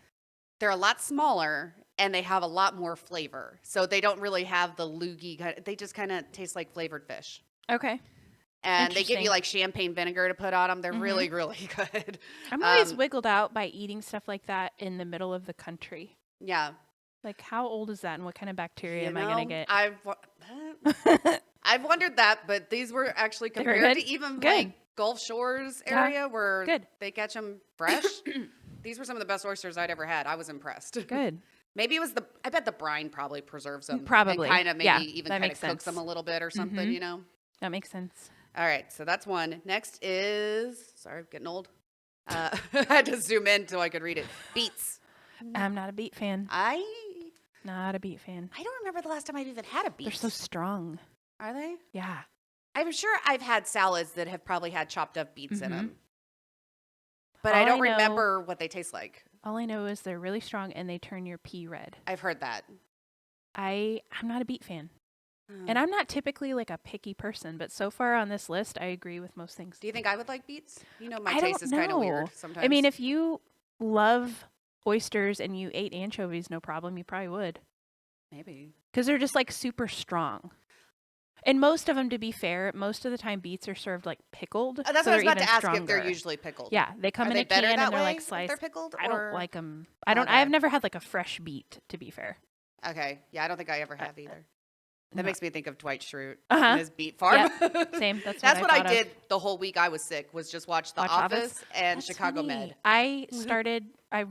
They're a lot smaller and they have a lot more flavor. So they don't really have the loogie. They just kind of taste like flavored fish. Okay. And they give you like champagne vinegar to put on them. They're really, really good. I'm always wiggled out by eating stuff like that in the middle of the country. Yeah. Like, how old is that and what kind of bacteria am I going to get? I've wondered that, but these were actually compared to even like Gulf Shores area where they catch them fresh. These were some of the best oysters I'd ever had. I was impressed. Good. Maybe it was I bet the brine probably preserves them. Probably. And kind of maybe even kind of cooks them a little bit or something, you know? That makes sense. All right. So that's one. Next is, sorry, I'm getting old. I had to zoom in so I could read it. Beets. I'm not a beet fan. Not a beet fan. I don't remember the last time I've even had a beet. They're so strong. Are they? Yeah. I'm sure I've had salads that have probably had chopped up beets in them. But I don't remember what they taste like. All I know is they're really strong and they turn your pee red. I've heard that. I'm not a beet fan. And I'm not typically like a picky person, but so far on this list, I agree with most things. Do you think I would like beets? You know, my taste is kind of weird sometimes. I mean, if you love oysters and you ate anchovies, no problem, you probably would. Maybe. Because they're just like super strong. And most of them, to be fair, most of the time beets are served like pickled. That's what I was about to ask, if they're usually pickled. Yeah, they come in a can and they're like sliced. They're pickled. I don't like them. I have never had like a fresh beet, to be fair. Okay. Yeah, I don't think I ever have either. That makes me think of Dwight Schrute and his beet farm. Yep. Same. That's what I did the whole week I was sick, was just watch The Office and Chicago Med. I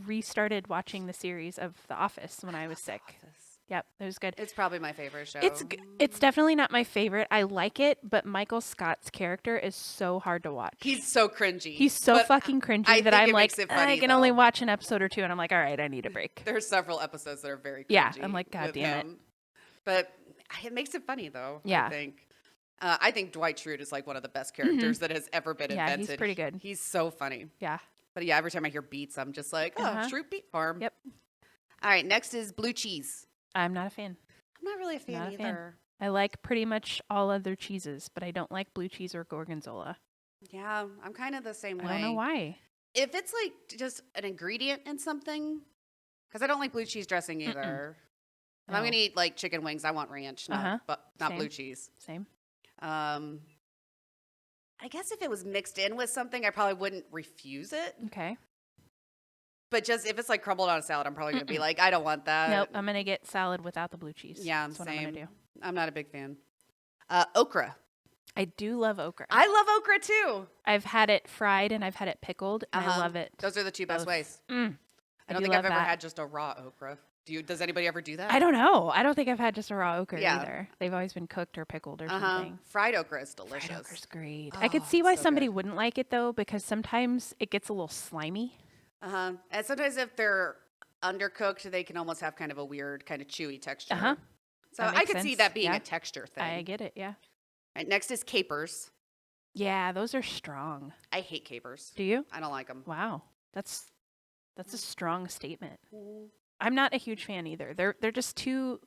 restarted watching the series of The Office when I was sick. Yep, it was good. It's probably my favorite show. It's definitely not my favorite. I like it, but Michael Scott's character is so hard to watch. He's so cringy. He's so fucking cringy that I'm like, I can only watch an episode or two, and I'm like, all right, I need a break. There's several episodes that are very cringy. Yeah, I'm like, God damn it. But it makes it funny, though. Yeah. I think Dwight Schrute is like one of the best characters that has ever been invented. Yeah, he's pretty good. He's so funny. Yeah. But yeah, every time I hear beets, I'm just like, Schrute Beet Farm. Yep. All right, next is blue cheese. I'm not a fan. I'm not really a fan either. I like pretty much all other cheeses, but I don't like blue cheese or gorgonzola. Yeah, I'm kind of the same way. I don't know why. If it's like just an ingredient in something, because I don't like blue cheese dressing either. If I'm going to eat like chicken wings, I want ranch, not blue cheese. Same. I guess if it was mixed in with something, I probably wouldn't refuse it. Okay. But just if it's like crumbled on a salad, I'm probably going to be like, I don't want that. Nope, I'm going to get salad without the blue cheese. Yeah, That's what I'm going to do. I'm not a big fan. Okra. I do love okra. I love okra too. I've had it fried and I've had it pickled, and I love it. Those are the two best ways. I don't think I've ever had just a raw okra. Does anybody ever do that? I don't know. I don't think I've had just a raw okra either. They've always been cooked or pickled or something. Fried okra is delicious. Fried okra's great. I could see why somebody wouldn't like it though, because sometimes it gets a little slimy. And sometimes if they're undercooked, they can almost have kind of a weird, kind of chewy texture. So I could see that being a texture thing. I get it, yeah. All right, next is capers. Yeah, those are strong. I hate capers. Do you? I don't like them. Wow. That's a strong statement. I'm not a huge fan either. They're just too,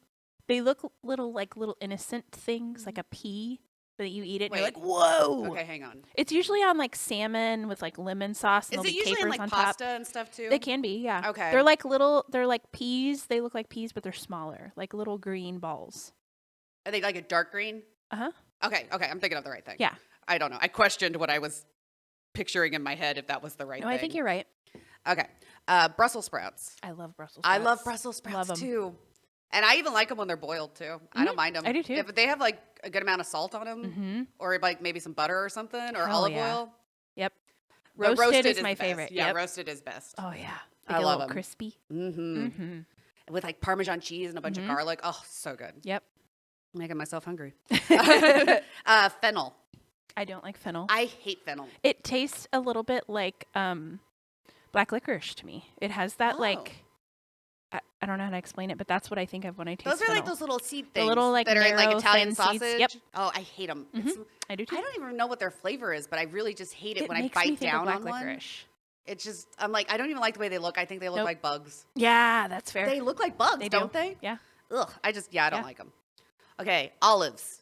they look little innocent things, like a pea. That you eat it and you're like, whoa. Okay, hang on. It's usually on like salmon with like lemon sauce. And is it usually in like pasta and stuff too? They can be, yeah. Okay. They're like peas. They look like peas, but they're smaller, like little green balls. Are they like a dark green? Okay, I'm thinking of the right thing. Yeah. I don't know. I questioned what I was picturing in my head if that was the right thing. I think you're right. Okay. Brussels sprouts. I love Brussels sprouts. I love Brussels sprouts too. And I even like them when they're boiled too. I don't mind them. I do too. If they have like a good amount of salt on them, or like maybe some butter or something, or olive oil. Yep. Roasted is my favorite. Yeah, roasted is best. Oh yeah, I love them. Crispy. With like Parmesan cheese and a bunch of garlic. Oh, so good. Yep. I'm making myself hungry. Fennel. I don't like fennel. I hate fennel. It tastes a little bit like black licorice to me. It has that like. I don't know how to explain it, but that's what I think of when I taste Those are fennel. like those little seed things like that are in like Italian sausage. Seeds. Yep. Oh, I hate them. I do too. I don't even know what their flavor is, but I really just hate it when I makes bite me think down of on black one. licorice. It's just, I'm like, I don't even like the way they look. I think they look like bugs. Yeah, that's fair. They look like bugs, don't they? Yeah. Ugh, I don't like them. Okay, olives.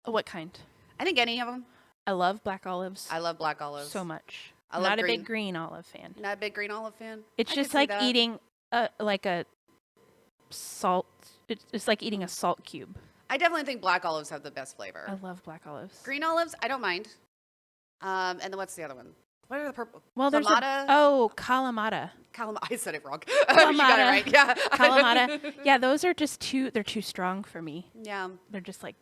What kind? I think any of them. I love black olives. I love black olives. So much. I'm not a big green olive fan. Not a big green olive fan? It's just like eating like a salt. It's like eating a salt cube. I definitely think black olives have the best flavor. I love black olives. Green olives, I don't mind. And then what's the other one? What are the purple? Well, there's Kalamata. I said it wrong. Kalamata. You got it right. Yeah. Kalamata. Yeah, those are just they're too strong for me. Yeah. They're just like,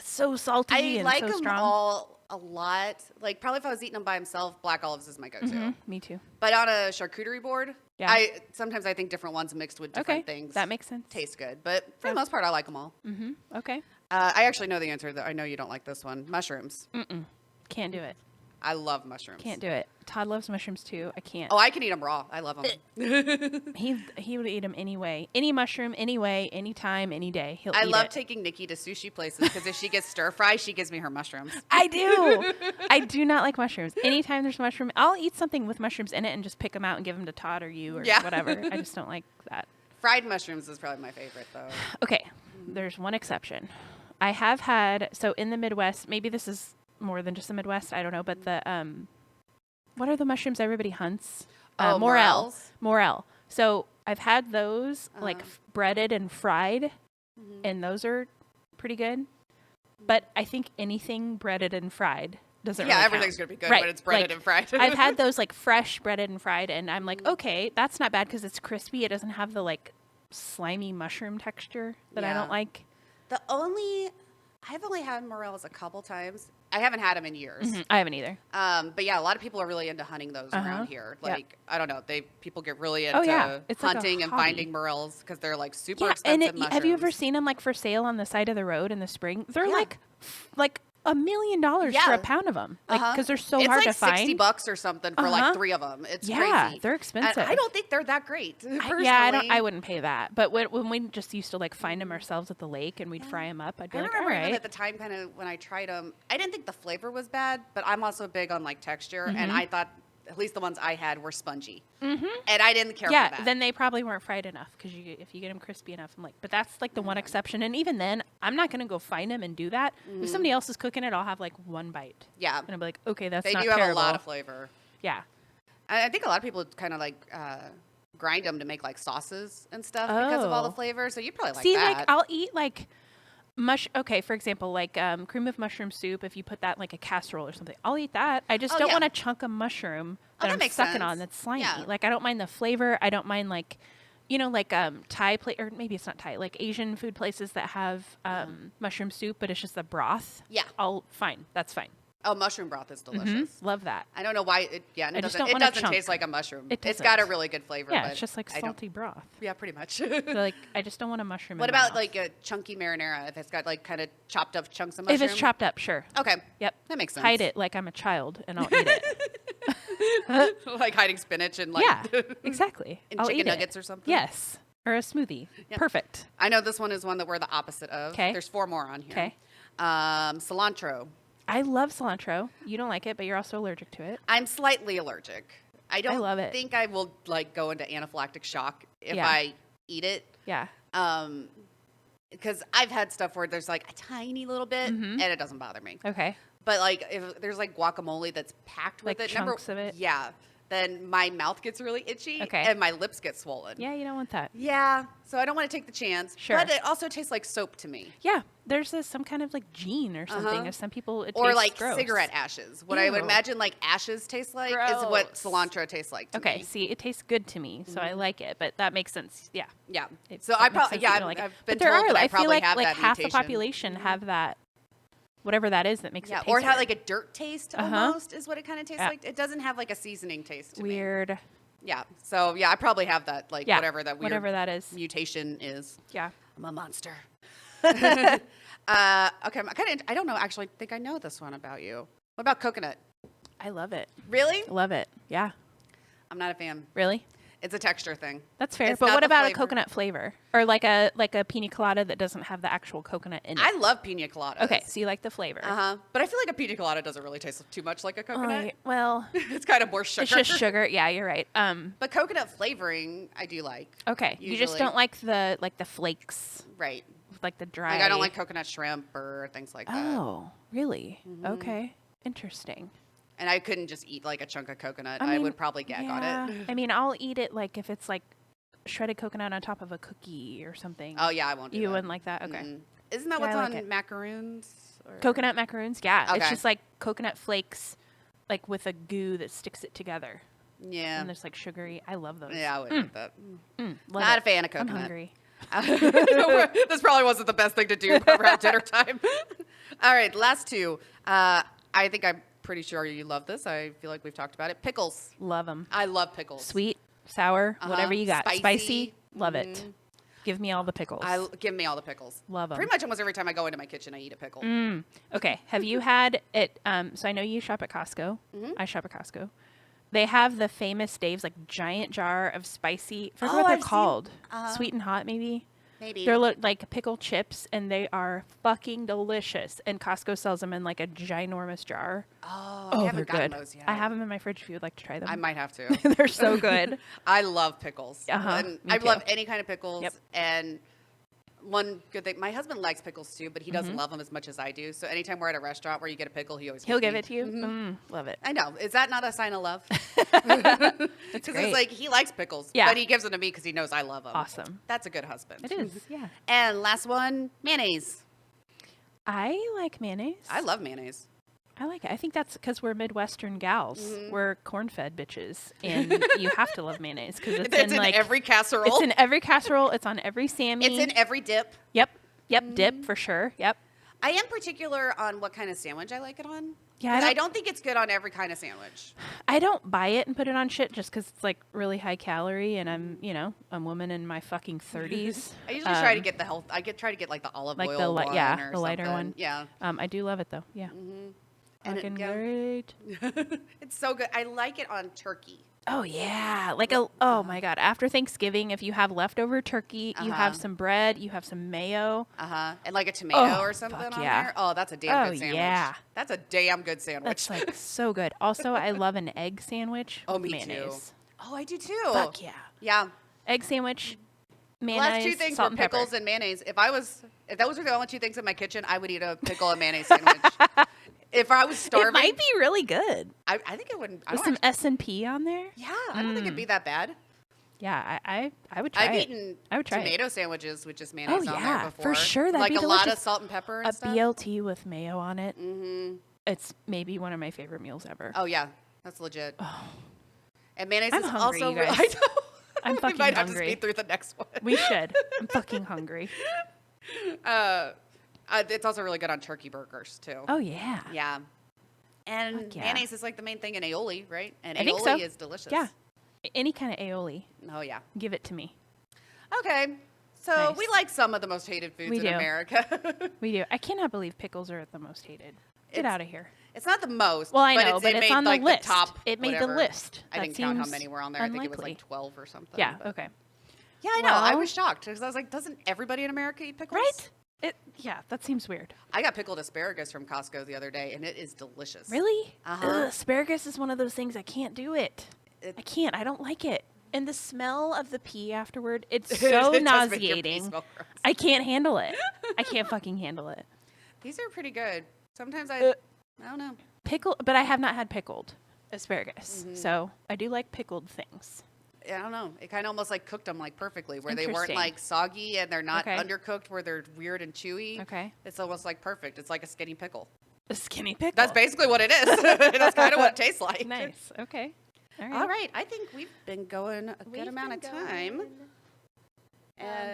so salty and so strong. I like them all a lot. Like, probably if I was eating them by himself, black olives is my go-to. Me too. But on a charcuterie board, sometimes I think different ones mixed with different things. That makes sense. Taste good. But for the most part, I like them all. Okay. I actually know the answer. I know you don't like this one. Mushrooms. Can't do it. I love mushrooms. Can't do it. Todd loves mushrooms too. I can't. Oh, I can eat them raw. I love them. He would eat them anyway. Any mushroom, anyway, anytime, any day. He'll eat it. I love taking Nikki to sushi places because if she gets stir fry, she gives me her mushrooms. I do. I do not like mushrooms. Anytime there's mushroom, I'll eat something with mushrooms in it and just pick them out and give them to Todd or you or whatever. I just don't like that. Fried mushrooms is probably my favorite though. Okay. There's one exception. I have had, so in the Midwest, maybe this is more than just the Midwest, I don't know, but the, what are the mushrooms everybody hunts? Morel. So I've had those like breaded and fried, and those are pretty good. But I think anything breaded and fried doesn't really everything's count. Gonna be good when it's breaded and fried. I've had those like fresh breaded and fried, and I'm like, okay, that's not bad because it's crispy. It doesn't have the like slimy mushroom texture that I don't like. I've only had morels a couple times. I haven't had them in years. I haven't either. But yeah, a lot of people are really into hunting those around here. Like, I don't know, people get really into hunting and finding morels because they're like super expensive mushrooms. Have you ever seen them like for sale on the side of the road in the spring? They're like $1 million for a pound of them, like because they're so hard to find. It's like $60 or something for like 3 of them. It's crazy. They're expensive. And I don't think they're that great. I wouldn't pay that. But when we just used to like find them ourselves at the lake and we'd fry them up, I'd be like, all right. I remember at the time, kind of when I tried them, I didn't think the flavor was bad, but I'm also big on like texture, and I thought at least the ones I had were spongy, and I didn't care for that. Yeah, then they probably weren't fried enough because if you get them crispy enough, I'm like, but that's like the one exception. And even then, I'm not going to go find them and do that. If somebody else is cooking it, I'll have like one bite. Yeah. And I'll be like, okay, that's not terrible. They do have a lot of flavor. Yeah. I think a lot of people kind of like grind them to make like sauces and stuff because of all the flavor. So you probably like that. See, like I'll eat like for example, like cream of mushroom soup, if you put that in like a casserole or something, I'll eat that. I just don't want a chunk of mushroom that I'm sucking on that's slimy. Yeah. Like I don't mind the flavor. I don't mind like, like Thai or maybe it's not Thai, like Asian food places that have mushroom soup, but it's just the broth. Yeah. That's fine. Oh, mushroom broth is delicious. Love that. I don't know why. It doesn't taste like a mushroom. It's got a really good flavor. Yeah, but it's just like salty broth. Yeah, pretty much. So like, I just don't want a mushroom. What about like a chunky marinara? If it's got like kind of chopped up chunks of mushroom. If it's chopped up, sure. Okay. Yep. That makes sense. Hide it like I'm a child, and I'll eat it. Like hiding spinach and like exactly. And chicken nuggets or something. Yes, or a smoothie. Yep. Perfect. I know this one is one that we're the opposite of. Okay. There's 4 more on here. Okay. Cilantro. I love cilantro. You don't like it, but you're also allergic to it. I'm slightly allergic. I love it. think I will like go into anaphylactic shock if I eat it. Yeah. Because I've had stuff where there's like a tiny little bit and it doesn't bother me. Okay. But like if there's like guacamole that's packed with like chunks of it. Yeah. Then my mouth gets really itchy and my lips get swollen. Yeah, you don't want that. Yeah. So I don't want to take the chance. Sure. But it also tastes like soap to me. Yeah. There's some kind of like gene or something. Of some people it tastes or like gross. Cigarette ashes. What I would imagine like ashes taste like is what cilantro tastes like to me. See, it tastes good to me, so I like it. But that makes sense. Yeah. Yeah. So I probably I've been told that I probably have that mutation. Half the population have that. Whatever that is that makes it taste or it had like a dirt taste almost is what it kind of tastes like. It doesn't have like a seasoning taste to me. Weird. Yeah. So I probably have that whatever that is mutation is. Yeah. I'm a monster. Okay. I don't know. Actually, I think I know this one about you. What about coconut? I love it. Really? Love it. Yeah. I'm not a fan. Really? It's a texture thing. That's fair. But what about a coconut flavor? Or like a pina colada that doesn't have the actual coconut in it? I love pina coladas. Okay, so you like the flavor. But I feel like a pina colada doesn't really taste too much like a coconut. Well, it's kind of more sugar. It's just sugar. Yeah, you're right. But coconut flavoring, I do like. Okay. Usually. You just don't like the flakes. Right. Like the dry. Like I don't like coconut shrimp or things like that. Oh, really? Okay. Interesting. And I couldn't just eat like a chunk of coconut. I would probably gag on it. I mean, I'll eat it like if it's like shredded coconut on top of a cookie or something. Oh, yeah, I won't do that. You wouldn't like that? Okay. Isn't that what's on macaroons? Coconut macaroons? Yeah. Okay. It's just like coconut flakes like with a goo that sticks it together. Yeah. And there's like sugary. I love those. Yeah, I would eat that. Not a fan of coconut. I'm hungry. This probably wasn't the best thing to do around dinner time. All right, last 2. I think I'm pretty sure you love this. I feel like we've talked about it. Pickles. Love them. I love pickles. Sweet, sour, whatever you got. Spicy. Love it. Give me all the pickles. Give me all the pickles. Love them. Pretty much almost every time I go into my kitchen, I eat a pickle. Okay. Have you had it? So I know you shop at Costco. I shop at Costco. They have the famous Dave's like giant jar of spicy. I forget what they're called. Sweet and hot, maybe. Maybe. They're like pickle chips, and they are fucking delicious. And Costco sells them in like a ginormous jar. Oh, I haven't gotten those yet. I have them in my fridge if you would like to try them. I might have to. They're so good. I love pickles. And I love any kind of pickles. Yep. And One good thing, my husband likes pickles too, but he doesn't love them as much as I do. So anytime we're at a restaurant where you get a pickle, he'll give it to you. Love it. I know. Is that not a sign of love? Because it's like he likes pickles, but he gives them to me because he knows I love them. Awesome. That's a good husband. It is. Yeah. And last one, mayonnaise. I like mayonnaise. I love mayonnaise. I like it. I think that's because we're Midwestern gals. We're corn-fed bitches, and you have to love mayonnaise because it's in like every casserole. It's in every casserole. It's on every Sammy. It's in every dip. Yep. Dip for sure. Yep. I am particular on what kind of sandwich I like it on. Yeah, I don't think it's good on every kind of sandwich. I don't buy it and put it on shit just because it's like really high calorie, and I'm a woman in my fucking 30s. I usually try to get the health. Try to get like the olive oil one, or the lighter one. Yeah. I do love it though. Yeah. Fucking great. It's so good. I like it on turkey. Oh yeah, oh my god! After Thanksgiving, if you have leftover turkey, you have some bread, you have some mayo, and like a tomato or something on there. Oh, that's a damn good sandwich. Yeah, that's a damn good sandwich. That's like so good. Also, I love an egg sandwich. Oh, me mayonnaise. Too. Oh, I do too. Fuck yeah. Yeah. Egg sandwich, mayonnaise, last two things salt were and pickles pepper. and mayonnaise. If those were the only two things in my kitchen, I would eat a pickle and mayonnaise sandwich. If I was starving, it might be really good. I think it wouldn't. With some S&P on there. Yeah, I don't think it'd be that bad. Yeah, I would try it. I would try tomato sandwiches with just mayonnaise on there before. For sure. That'd like be a delicious. lot of salt and pepper and stuff. A BLT with mayo on it. It's maybe one of my favorite meals ever. Oh yeah, that's legit. Oh. And mayonnaise I'm is hungry, also. you guys. I know. I'm fucking we might hungry. have to speed through the next one. We should. I'm fucking hungry. It's also really good on turkey burgers too. Oh yeah. Yeah. And mayonnaise is like the main thing in aioli, right? And I think aioli so. is delicious. Yeah. Any kind of aioli. Oh, yeah. Give it to me. Okay. So we like some of the most hated foods in America. We do. I cannot believe pickles are the most hated. Get out of here. It's not the most. Well, I know, but it's on the list. The top, it made the list. I didn't count how many were on there. I think it was like 12 or something. Yeah, okay. Yeah, I know. I was shocked because I was like, doesn't everybody in America eat pickles? Right? Yeah, that seems weird. I got pickled asparagus from Costco the other day, and it is delicious. Really? Asparagus is one of those things I can't do it. I can't. I don't like it. And the smell of the pea afterward, it's so nauseating. I can't handle it. I can't fucking handle it. These are pretty good. Sometimes I don't know. But I have not had pickled asparagus. So I do like pickled things. I don't know. It kind of almost like cooked them like perfectly, where they weren't like soggy and they're not undercooked, where they're weird and chewy. Okay. It's almost like perfect. It's like a skinny pickle. A skinny pickle. That's basically what it is. That's kind of what it tastes like. Nice. Okay. All right. I think we've been going a good amount of time.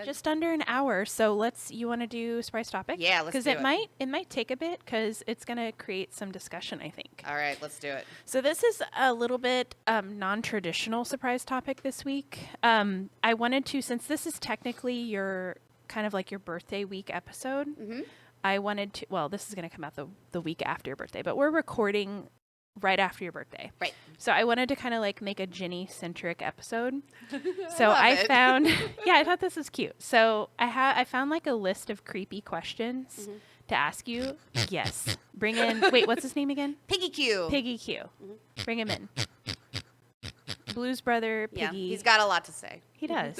Just under an hour. So you want to do surprise topic? Yeah, let's do it. Because it might take a bit because it's going to create some discussion, I think. All right, let's do it. So this is a little bit non-traditional surprise topic this week. I wanted to, since this is technically your kind of like your birthday week episode, I wanted to, well, this is going to come out the week after your birthday, but we're recording right after your birthday. Right. So I wanted to kind of like make a Jenny-centric episode. So I found, I thought this was cute. So I found like a list of creepy questions to ask you. Yes. Bring in, wait, what's his name again? Piggy Q. Piggy Q. Bring him in. Blues Brother, Piggy. Yeah, he's got a lot to say. He does.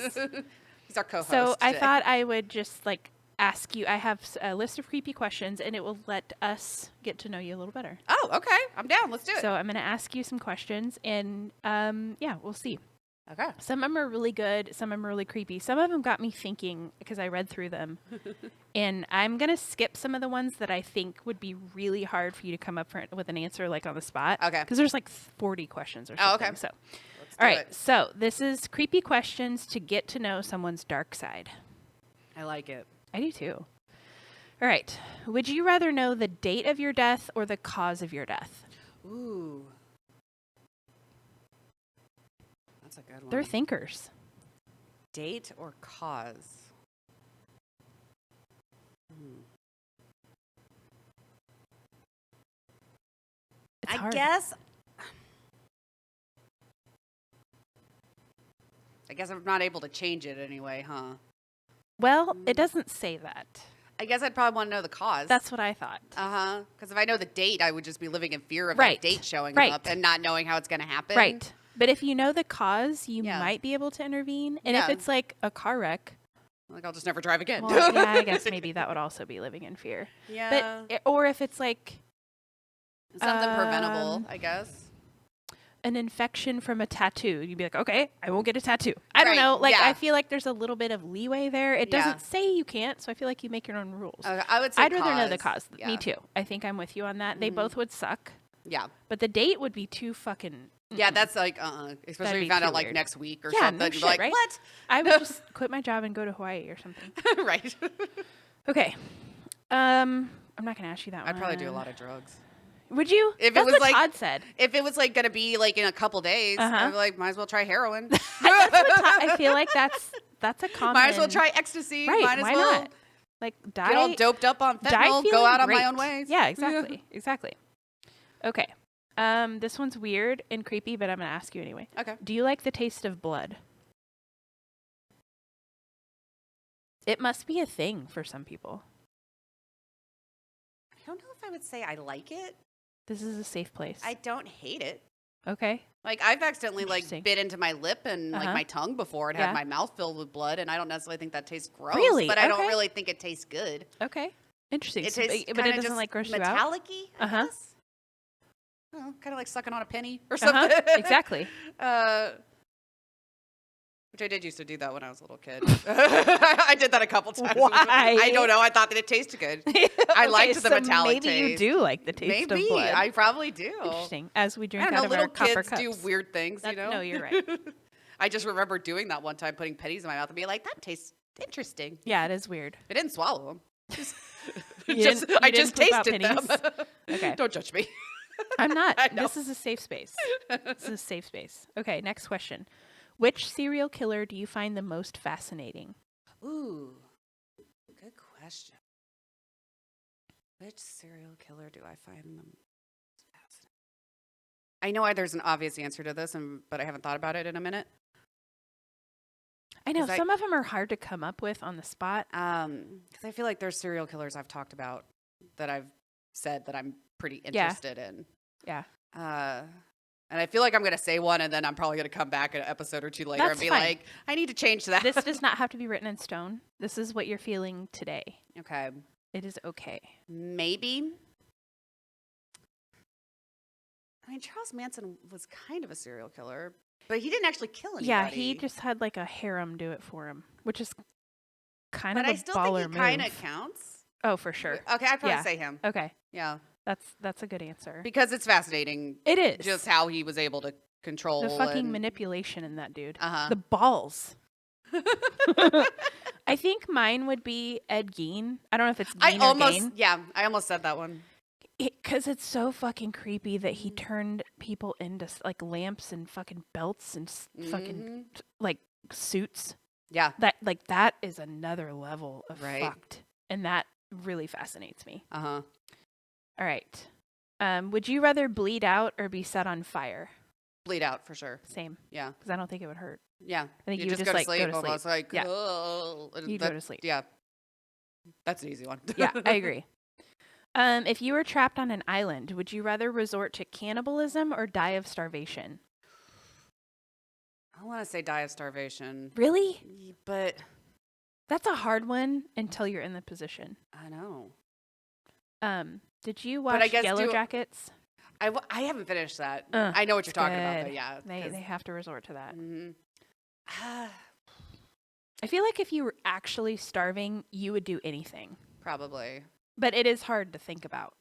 He's our co-host. So I today. thought I would just like ask you. I have a list of creepy questions, and it will let us get to know you a little better. Oh, okay. I'm down. Let's do it. So I'm going to ask you some questions, and we'll see. Okay. Some of them are really good. Some of them are really creepy. Some of them got me thinking because I read through them. And I'm going to skip some of the ones that I think would be really hard for you to come up with an answer like on the spot. Okay. Because there's like 40 questions or something. Oh, okay. So, all right. So this is creepy questions to get to know someone's dark side. I like it. I do too. All right. Would you rather know the date of your death or the cause of your death? Ooh. That's a good one. They're thinkers. Date or cause? It's hard. I guess I'm not able to change it anyway, huh? Well, it doesn't say that. I guess I'd probably want to know the cause. That's what I thought. Uh-huh. Because if I know the date, I would just be living in fear of that date showing up and not knowing how it's going to happen. Right. But if you know the cause, you might be able to intervene. And if it's like a car wreck, Like, I'll just never drive again. Well, yeah, I guess maybe that would also be living in fear. Yeah. But, or if it's like something preventable, I guess. An infection from a tattoo, you'd be like, okay, I won't get a tattoo. I don't know. Like, I feel like there's a little bit of leeway there. It doesn't say you can't, so I feel like you make your own rules. I would say I'd rather know the cause. Yeah. Me too. I think I'm with you on that. They both would suck. Yeah. But the date would be too fucking... Yeah, that's like, especially if you found out like next week or something. No shit, like, right? what? I would just quit my job and go to Hawaii or something. Right. Okay. I'm not going to ask you that one. I'd probably do a lot of drugs. Would you? If That's it was what like, Todd said. If it was like going to be like in a couple days, I'd be like, might as well try heroin. That's what Todd, I feel like that's a common... Might as well try ecstasy. Right, might as why well not? Like, die... Get all doped up on fentanyl, go out on my own ways. Yeah, exactly. Exactly. Okay. This one's weird and creepy, but I'm going to ask you anyway. Okay. Do you like the taste of blood? It must be a thing for some people. I don't know if I would say I like it. This is a safe place. I don't hate it. Okay. Like, I've accidentally like bit into my lip and like my tongue before and had my mouth filled with blood, and I don't necessarily think that tastes gross. Really? But I don't really think it tastes good. Okay. Interesting. It tastes but it doesn't like gross you out? metallic-y, I guess. Kind of like sucking on a penny or something. Exactly. Which I did used to do that when I was a little kid. I did that a couple times. Why? I don't know. I thought that it tasted good. I liked the metallic taste. Maybe you do like the taste of blood. I probably do. Interesting. As we drink I don't out know, of our copper little cups. kids do weird things, you know? No, you're right. I just remember doing that one time, putting pennies in my mouth and being like, that tastes interesting. Yeah, it is weird. I didn't swallow them. I just tasted them. Okay. Don't judge me. I'm not. This is a safe space. This is a safe space. Okay, next question. Which serial killer do you find the most fascinating? Ooh, good question. Which serial killer do I find the most fascinating? I know there's an obvious answer to this, but I haven't thought about it in a minute. I know some of them are hard to come up with on the spot. Because I feel like there's serial killers I've talked about that I've said that I'm pretty interested in. Yeah. And I feel like I'm going to say one, and then I'm probably going to come back an episode or two later and be like, I need to change that. This does not have to be written in stone. This is what you're feeling today. Okay. It is okay. Maybe. I mean, Charles Manson was kind of a serial killer, but he didn't actually kill anybody. Yeah, he just had like a harem do it for him, which is kind of a baller move. But I still think he kind of counts. Oh, for sure. Okay, I'd probably say him. Okay. Yeah. That's a good answer. Because it's fascinating. It is. Just how he was able to control the fucking manipulation in that dude. Uh-huh. The balls. I think mine would be Ed Gein. I don't know if it's Gein or Gain. Yeah, I almost said that one. Because it's so fucking creepy that he turned people into like lamps and fucking belts and fucking like suits. Yeah. That is another level of fucked. And that really fascinates me. Uh-huh. All right. Would you rather bleed out or be set on fire? Bleed out for sure. Same. Yeah. Because I don't think it would hurt. Yeah. I think you would just just go like to sleep. go to sleep. Almost like, yeah. You go to sleep. Yeah. That's an easy one. Yeah, I agree. If you were trapped on an island, would you rather resort to cannibalism or die of starvation? I want to say die of starvation. Really? But that's a hard one until you're in the position. I know. Did you watch Yellow Jackets? I haven't finished that. I know what you're talking about, but yeah. They have to resort to that. Mm-hmm. I feel like if you were actually starving, you would do anything. Probably. But it is hard to think about.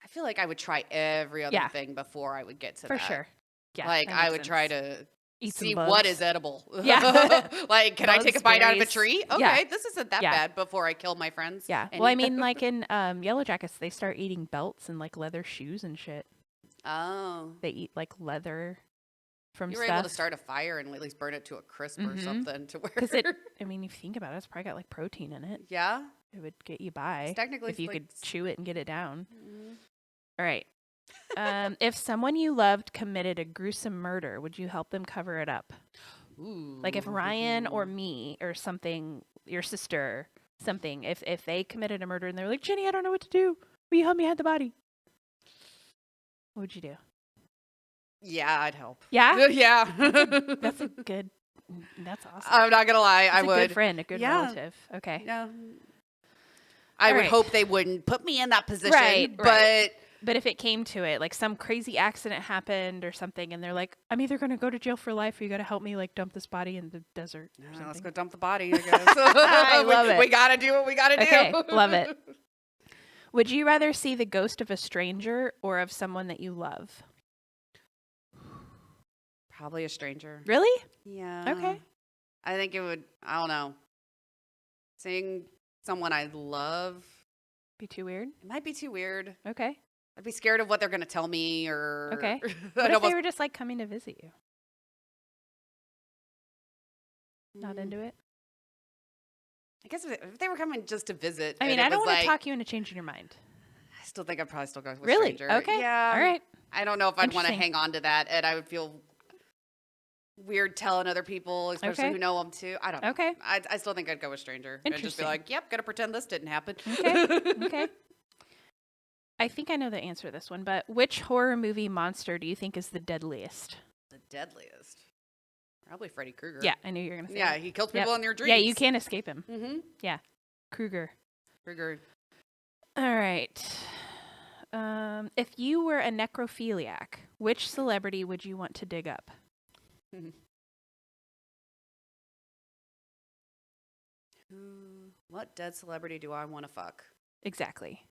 I feel like I would try every other thing before I would get to that. For sure. Yeah. Like, I would try to see bugs. what is edible. Yeah. Like, can I take a bite out of a tree? Okay, yeah. This isn't that bad before I kill my friends. Yeah. Well, I mean, like in Yellow Jackets, they start eating belts and like leather shoes and shit. Oh. They eat like leather from You were able to start a fire and at least burn it to a crisp or something to where. Because I mean, if you think about it, it's probably got like protein in it. Yeah. It would get you by. Technically, if you could chew it and get it down. Mm-hmm. All right. If someone you loved committed a gruesome murder, would you help them cover it up? Ooh. Like if Ryan or me or something, your sister, something, if they committed a murder and they're like, Jenny, I don't know what to do. Will you help me hide the body? What would you do? Yeah, I'd help. Yeah? Yeah. That's a good That's awesome. I'm not going to lie. I would. A good friend, a good relative. Okay. Yeah. I would hope they wouldn't put me in that position. Right. But if it came to it, like some crazy accident happened or something, and they're like, I'm either going to go to jail for life or you got to help me like dump this body in the desert. Let's go dump the body, I guess. I love it. We got to do what we got to do. Okay, love it. Would you rather see the ghost of a stranger or of someone that you love? Probably a stranger. Really? Yeah. Okay. I think it would, I don't know. Seeing someone I love. Be too weird? It might be too weird. Okay. I'd be scared of what they're going to tell me or. Okay. What if they were just like coming to visit you? Not into it? I guess if they were coming just to visit. I mean, I don't want to talk you into changing your mind. I still think I'd probably still go with really? stranger. Okay. Yeah. All right. I don't know if I'd want to hang on to that, and I would feel weird telling other people, especially who know them too. I don't know. Okay. I still think I'd go with stranger. And just be like, yep, gotta pretend this didn't happen. Okay. Okay. I think I know the answer to this one, but which horror movie monster do you think is the deadliest? The deadliest? Probably Freddy Krueger. Yeah, I knew you were going to say that. that. He kills people in their dreams. Yeah, you can't escape him. Mm-hmm. Yeah. Krueger. All right. If you were a necrophiliac, which celebrity would you want to dig up? What dead celebrity do I want to fuck? Exactly.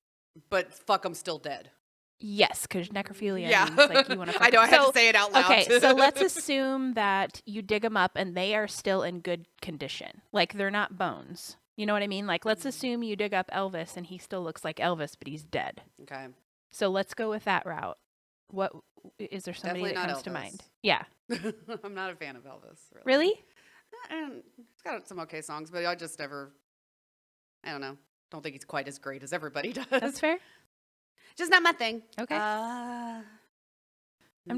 But fuck them still dead. Yes, because necrophilia means like you want to fuck I know, I them. had to say it out loud. Okay, so let's assume that you dig them up and they are still in good condition. Like they're not bones. You know what I mean? Like let's assume you dig up Elvis and he still looks like Elvis, but he's dead. Okay. So let's go with that route. What is there somebody Definitely that comes Elvis. to mind? Yeah. I'm not a fan of Elvis. Really? And he's got some okay songs, but I just never, I don't know. Don't think he's quite as great as everybody does. That's fair. Just not my thing. Okay. I'm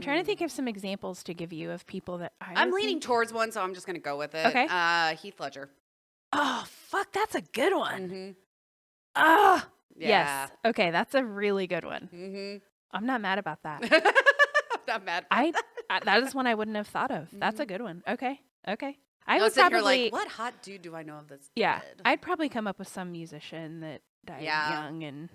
trying to think of some examples to give you of people that I'm leaning towards one, so I'm just going to go with it. Okay. Heath Ledger. Oh, fuck. That's a good one. Mm-hmm. Oh, yeah. Yes. Okay. That's a really good one. Mm-hmm. I'm not mad about that. I'm not mad. That is one I wouldn't have thought of. That's a good one. Okay. I was would sitting probably here like, what hot dude do I know of that's yeah. dead? I'd probably come up with some musician that died young,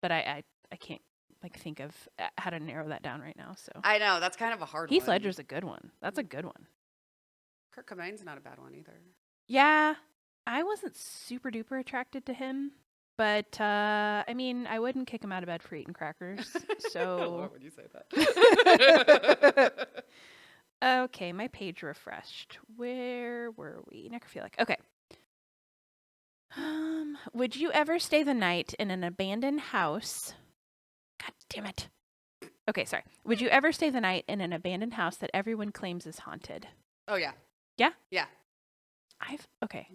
but I can't like think of how to narrow that down right now. So I know that's kind of a hard one. Heath Ledger's a good one. That's a good one. Kurt Cobain's not a bad one either. Yeah, I wasn't super duper attracted to him, but I mean, I wouldn't kick him out of bed for eating crackers. So why would you say that? Okay, my page refreshed. Where were we? Necrophiliac. Okay. Would you ever stay the night in an abandoned house? God damn it. Okay, sorry. Would you ever stay the night in an abandoned house that everyone claims is haunted? Oh, yeah. Yeah? Yeah. Okay.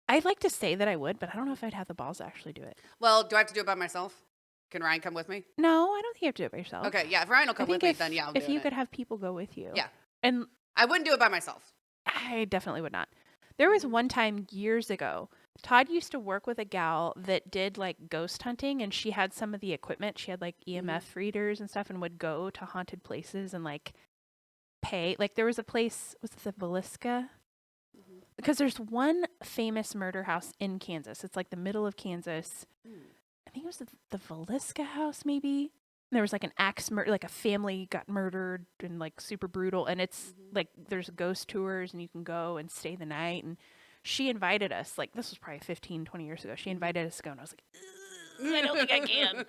I'd like to say that I would, but I don't know if I'd have the balls to actually do it. Well, do I have to do it by myself? Can Ryan come with me? No, I don't think you have to do it by yourself. Okay, yeah. If Ryan will come with me, then yeah, I'll do it. If you could have people go with you. Yeah. And I wouldn't do it by myself. I definitely would not. There was one time years ago, Todd used to work with a gal that did like ghost hunting, and she had some of the equipment. She had like EMF readers and stuff and would go to haunted places and like pay. Like there was a place, was it the Villisca? Because there's one famous murder house in Kansas. It's like the middle of Kansas. I think it was the Villisca house maybe. There was like an axe murder, like a family got murdered and like super brutal. And it's like there's ghost tours and you can go and stay the night. And she invited us, like this was probably 15, 20 years ago. She invited us to go and I was like, I don't think I can.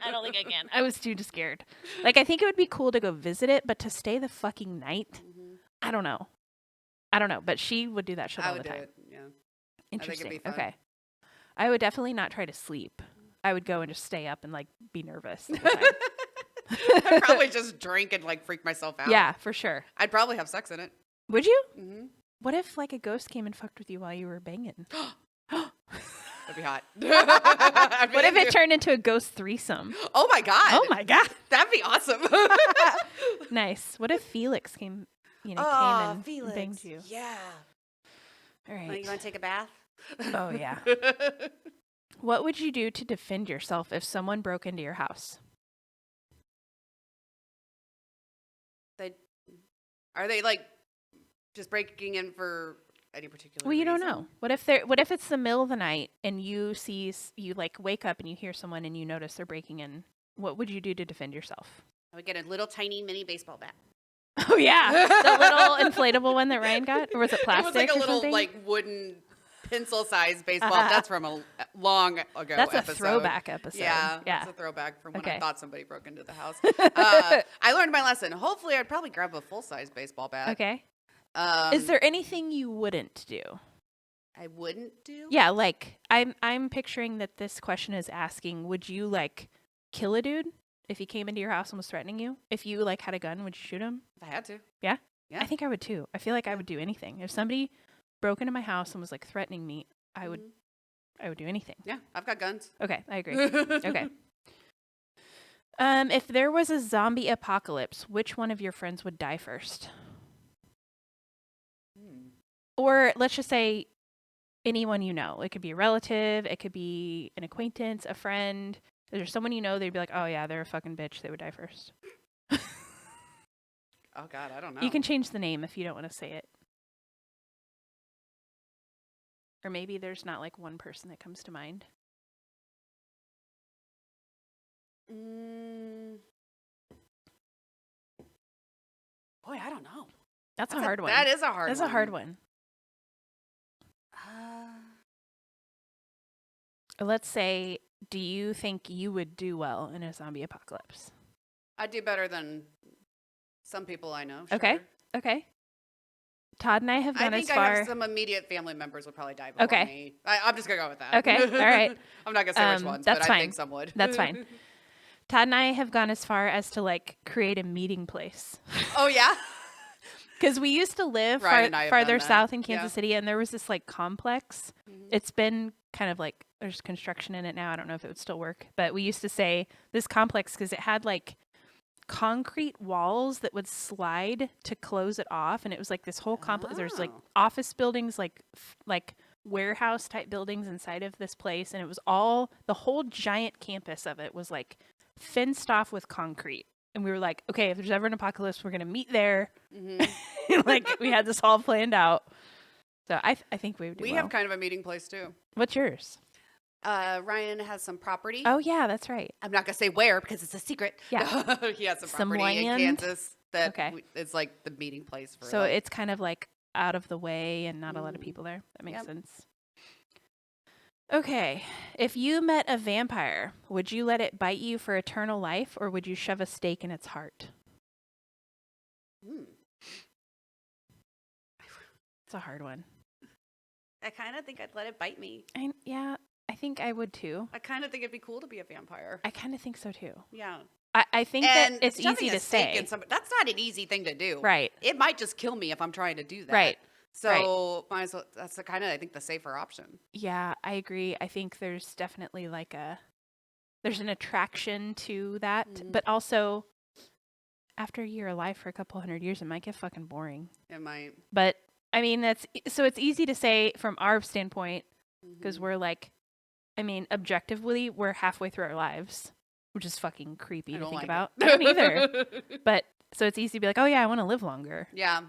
I was too scared. Like I think it would be cool to go visit it, but to stay the fucking night, I don't know. But she would do that shit all the time. Yeah. Interesting. I think it'd be fun. Okay. I would definitely not try to sleep. I would go and just stay up and like be nervous the whole time. I'd probably just drink and like freak myself out. Yeah, for sure. I'd probably have sex in it. Would you? Mm-hmm. What if like a ghost came and fucked with you while you were banging? That'd be hot. What if it turned into a ghost threesome? Oh my God. That'd be awesome. Nice. What if Felix came and banged you? Yeah. All right. Well, you want to take a bath? Oh yeah. What would you do to defend yourself if someone broke into your house? Are they like just breaking in for any particular Well, you don't reason. know. What if it's the middle of the night and you like wake up and you hear someone and you notice they're breaking in? What would you do to defend yourself? I would get a little tiny mini baseball bat. Oh yeah, the little inflatable one that Ryan got, or was it plastic? It was like a or little something? like wooden pencil-sized baseball. That's from a long ago. That's episode. a throwback episode. Yeah, yeah. That's a throwback from when Okay. I thought somebody broke into the house. I learned my lesson. Hopefully, I'd probably grab a full-size baseball bat. Okay. Is there anything you wouldn't do? I wouldn't do? Yeah, like I'm picturing that this question is asking, would you like kill a dude if he came into your house and was threatening you? If you like had a gun, would you shoot him? If I had to. Yeah? Yeah. I think I would too. I feel like I would do anything. If somebody broke into my house and was like threatening me, I would do anything. Yeah, I've got guns. Okay, I agree. Okay. If there was a zombie apocalypse, which one of your friends would die first? Or let's just say anyone you know. It could be a relative, it could be an acquaintance, a friend. If there's someone you know, they'd be like, oh yeah, they're a fucking bitch. They would die first. Oh, God, I don't know. You can change the name if you don't want to say it. Or maybe there's not like one person that comes to mind. Boy, I don't know. That's a hard one. That is a hard one. That's a hard one. Let's say, do you think you would do well in a zombie apocalypse? I'd do better than some people I know. Okay. Sure. Okay. Todd and I have gone as far. I have some immediate family members would probably die before me. I'm just going to go with that. Okay. All right. I'm not going to say which ones, that's but fine. I think some would. That's fine. Todd and I have gone as far as to like create a meeting place. Oh, yeah? Because we used to live farther south in Kansas City, and there was this like complex. It's been kind of like, there's construction in it now. I don't know if it would still work, but we used to say this complex because it had like concrete walls that would slide to close it off, and it was like this whole complex. There's like office buildings, like warehouse type buildings inside of this place, and it was all the whole giant campus of it was like fenced off with concrete. And we were like, okay, if there's ever an apocalypse, we're gonna meet there. Like we had this all planned out. So I think we would do well. We have kind of a meeting place too. What's yours? Ryan has some property. Oh yeah, that's right. I'm not gonna say where because it's a secret. Yeah, he has some property in Kansas that is like the meeting place for. So it's kind of like out of the way and not a lot of people there. That makes sense. Okay, if you met a vampire, would you let it bite you for eternal life, or would you shove a stake in its heart? It's a hard one. I kind of think I'd let it bite me. I think I would too. I kind of think it'd be cool to be a vampire. I kind of think so too. Yeah. I think that it's easy to say. That's not an easy thing to do. Right. It might just kill me if I'm trying to do that. Right. So might as well, that's the kind of, I think, the safer option. Yeah, I agree. I think there's definitely like there's an attraction to that, but also after you're alive for a couple 100 years, it might get fucking boring. It might. But I mean, it's easy to say from our standpoint because we're like, I mean, objectively, we're halfway through our lives, which is fucking creepy to think about. I don't either. But so it's easy to be like, oh yeah, I want to live longer. Yeah.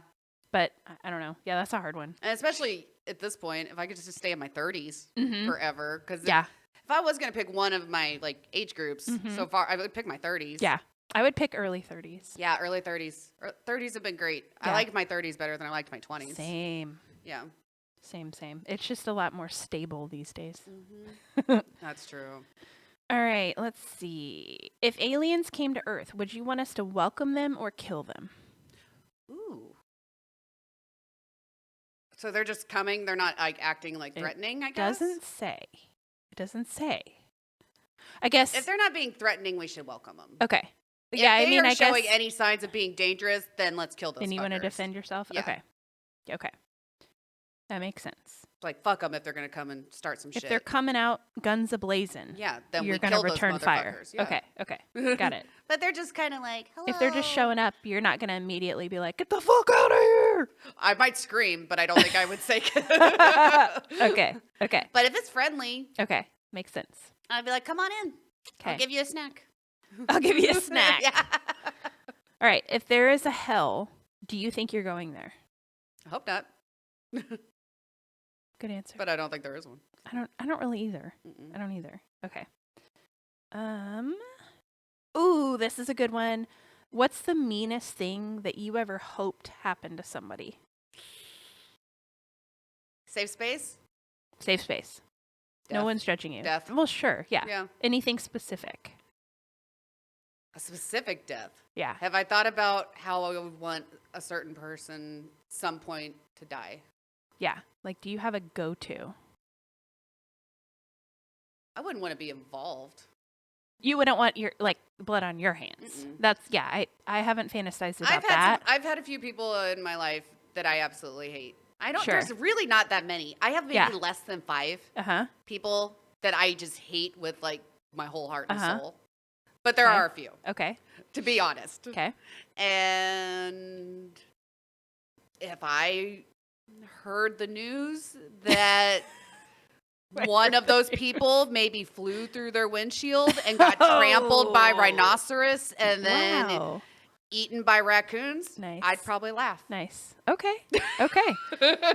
But I don't know. Yeah, that's a hard one. And especially at this point, if I could just stay in my 30s forever. Because if I was going to pick one of my like age groups so far, I would pick my 30s. Yeah. I would pick early 30s. Yeah, early 30s. 30s have been great. Yeah. I like my 30s better than I liked my 20s. Same. Yeah. Same. It's just a lot more stable these days. That's true. All right, let's see. If aliens came to Earth, would you want us to welcome them or kill them? Ooh. So they're just coming. They're not like acting like threatening, I guess? It doesn't say. I guess. If they're not being threatening, we should welcome them. Okay. If they are showing any signs of being dangerous, then let's kill those Then you fuckers. want to defend yourself? Yeah. Okay. That makes sense. Like, fuck them if they're going to come and start some shit. If they're coming out guns a-blazing, then you're going to return fire. Yeah. Okay. Got it. But they're just kind of like, hello. If they're just showing up, you're not going to immediately be like, get the fuck out of here. I might scream, but I don't think I would say Okay. But if it's friendly. Okay. Makes sense. I'd be like, come on in. Okay. I'll give you a snack. Yeah. All right. If there is a hell, do you think you're going there? I hope not. Good answer. But I don't think there is one. I don't really either. I don't either. Okay. Ooh, this is a good one. What's the meanest thing that you ever hoped happened to somebody? Safe space? Safe space. Death. No one's judging you. Death. Well, sure. Yeah. Yeah. Anything specific. A specific death. Yeah. Have I thought about how I would want a certain person some point to die? Yeah. Like, do you have a go-to? I wouldn't want to be involved. You wouldn't want your blood on your hands. That's I haven't fantasized about that. I've had a few people in my life that I absolutely hate. Sure. There's really not that many. I have maybe less than 5 people that I just hate with like my whole heart and soul. But there are a few. Okay. To be honest. Okay. And if I heard the news that one of those people maybe flew through their windshield and got trampled by rhinoceros and then eaten by raccoons, nice. I'd probably laugh. Nice. Okay. Okay.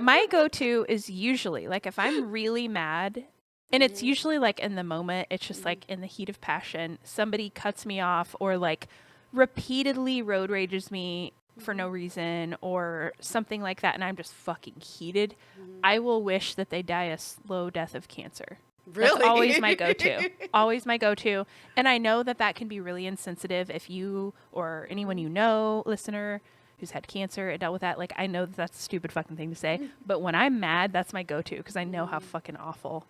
My go-to is usually like if I'm really mad, and it's usually like in the moment, it's just like in the heat of passion, somebody cuts me off or like repeatedly road rages me for no reason or something like that, and I'm just fucking heated. I will wish that they die a slow death of cancer. Really? That's always my go-to. Always my go-to. And I know that can be really insensitive if you or anyone you know, listener, who's had cancer and dealt with that. Like, I know that that's a stupid fucking thing to say. But when I'm mad, that's my go-to because I know how fucking awful.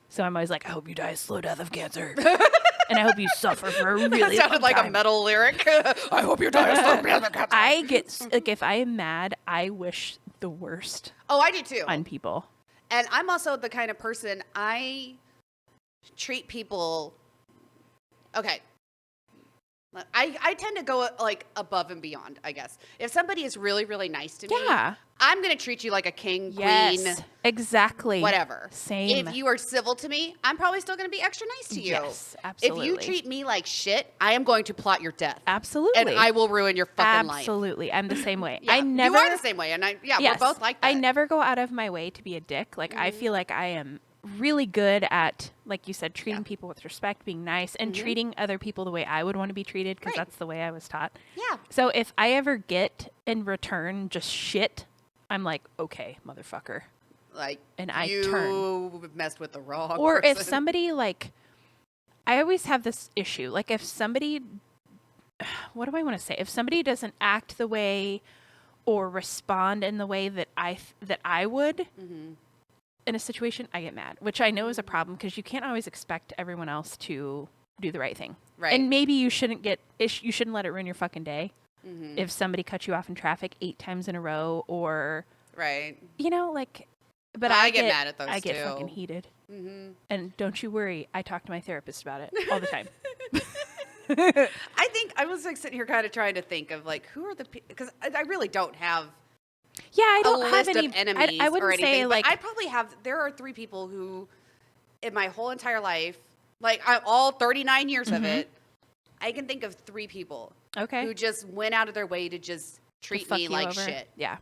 So I'm always like, I hope you die a slow death of cancer. And I hope you suffer for a really long time. That sounded like a metal lyric. I hope you die a slow death of cancer. I get, like, if I am mad, I wish the worst. Oh, I do too. On people. And I'm also the kind of person, I treat people, okay. I tend to go like above and beyond, I guess. If somebody is really, really nice to me, I'm going to treat you like a king, queen. Exactly. Whatever. Same. If you are civil to me, I'm probably still going to be extra nice to you. Yes, absolutely. If you treat me like shit, I am going to plot your death. Absolutely. And I will ruin your fucking life. Absolutely. I'm the same way. Yeah, I never. You are the same way. And we're both like that. I never go out of my way to be a dick. Like, I feel like I am really good at, like you said, treating people with respect, being nice, and treating other people the way I would want to be treated because that's the way I was taught. Yeah. So if I ever get in return just shit, I'm like, okay, motherfucker. Like, and I you messed with the wrong or person. If somebody, like, I always have this issue. Like, if somebody, what do I want to say? If somebody doesn't act the way or respond in the way that I would, in a situation, I get mad, which I know is a problem because you can't always expect everyone else to do the right thing. Right. And maybe you shouldn't let it ruin your fucking day if somebody cuts you off in traffic 8 times in a row or, like, but I get mad at those I get fucking heated. And don't you worry, I talk to my therapist about it all the time. I think I was like sitting here kind of trying to think of like, who are the people, because I really don't have I don't have any enemies. I wouldn't or anything, say like I probably have. There are 3 people who, in my whole entire life, like all 39 years of it, I can think of 3 people. Who just went out of their way to just treat me like shit. Yeah.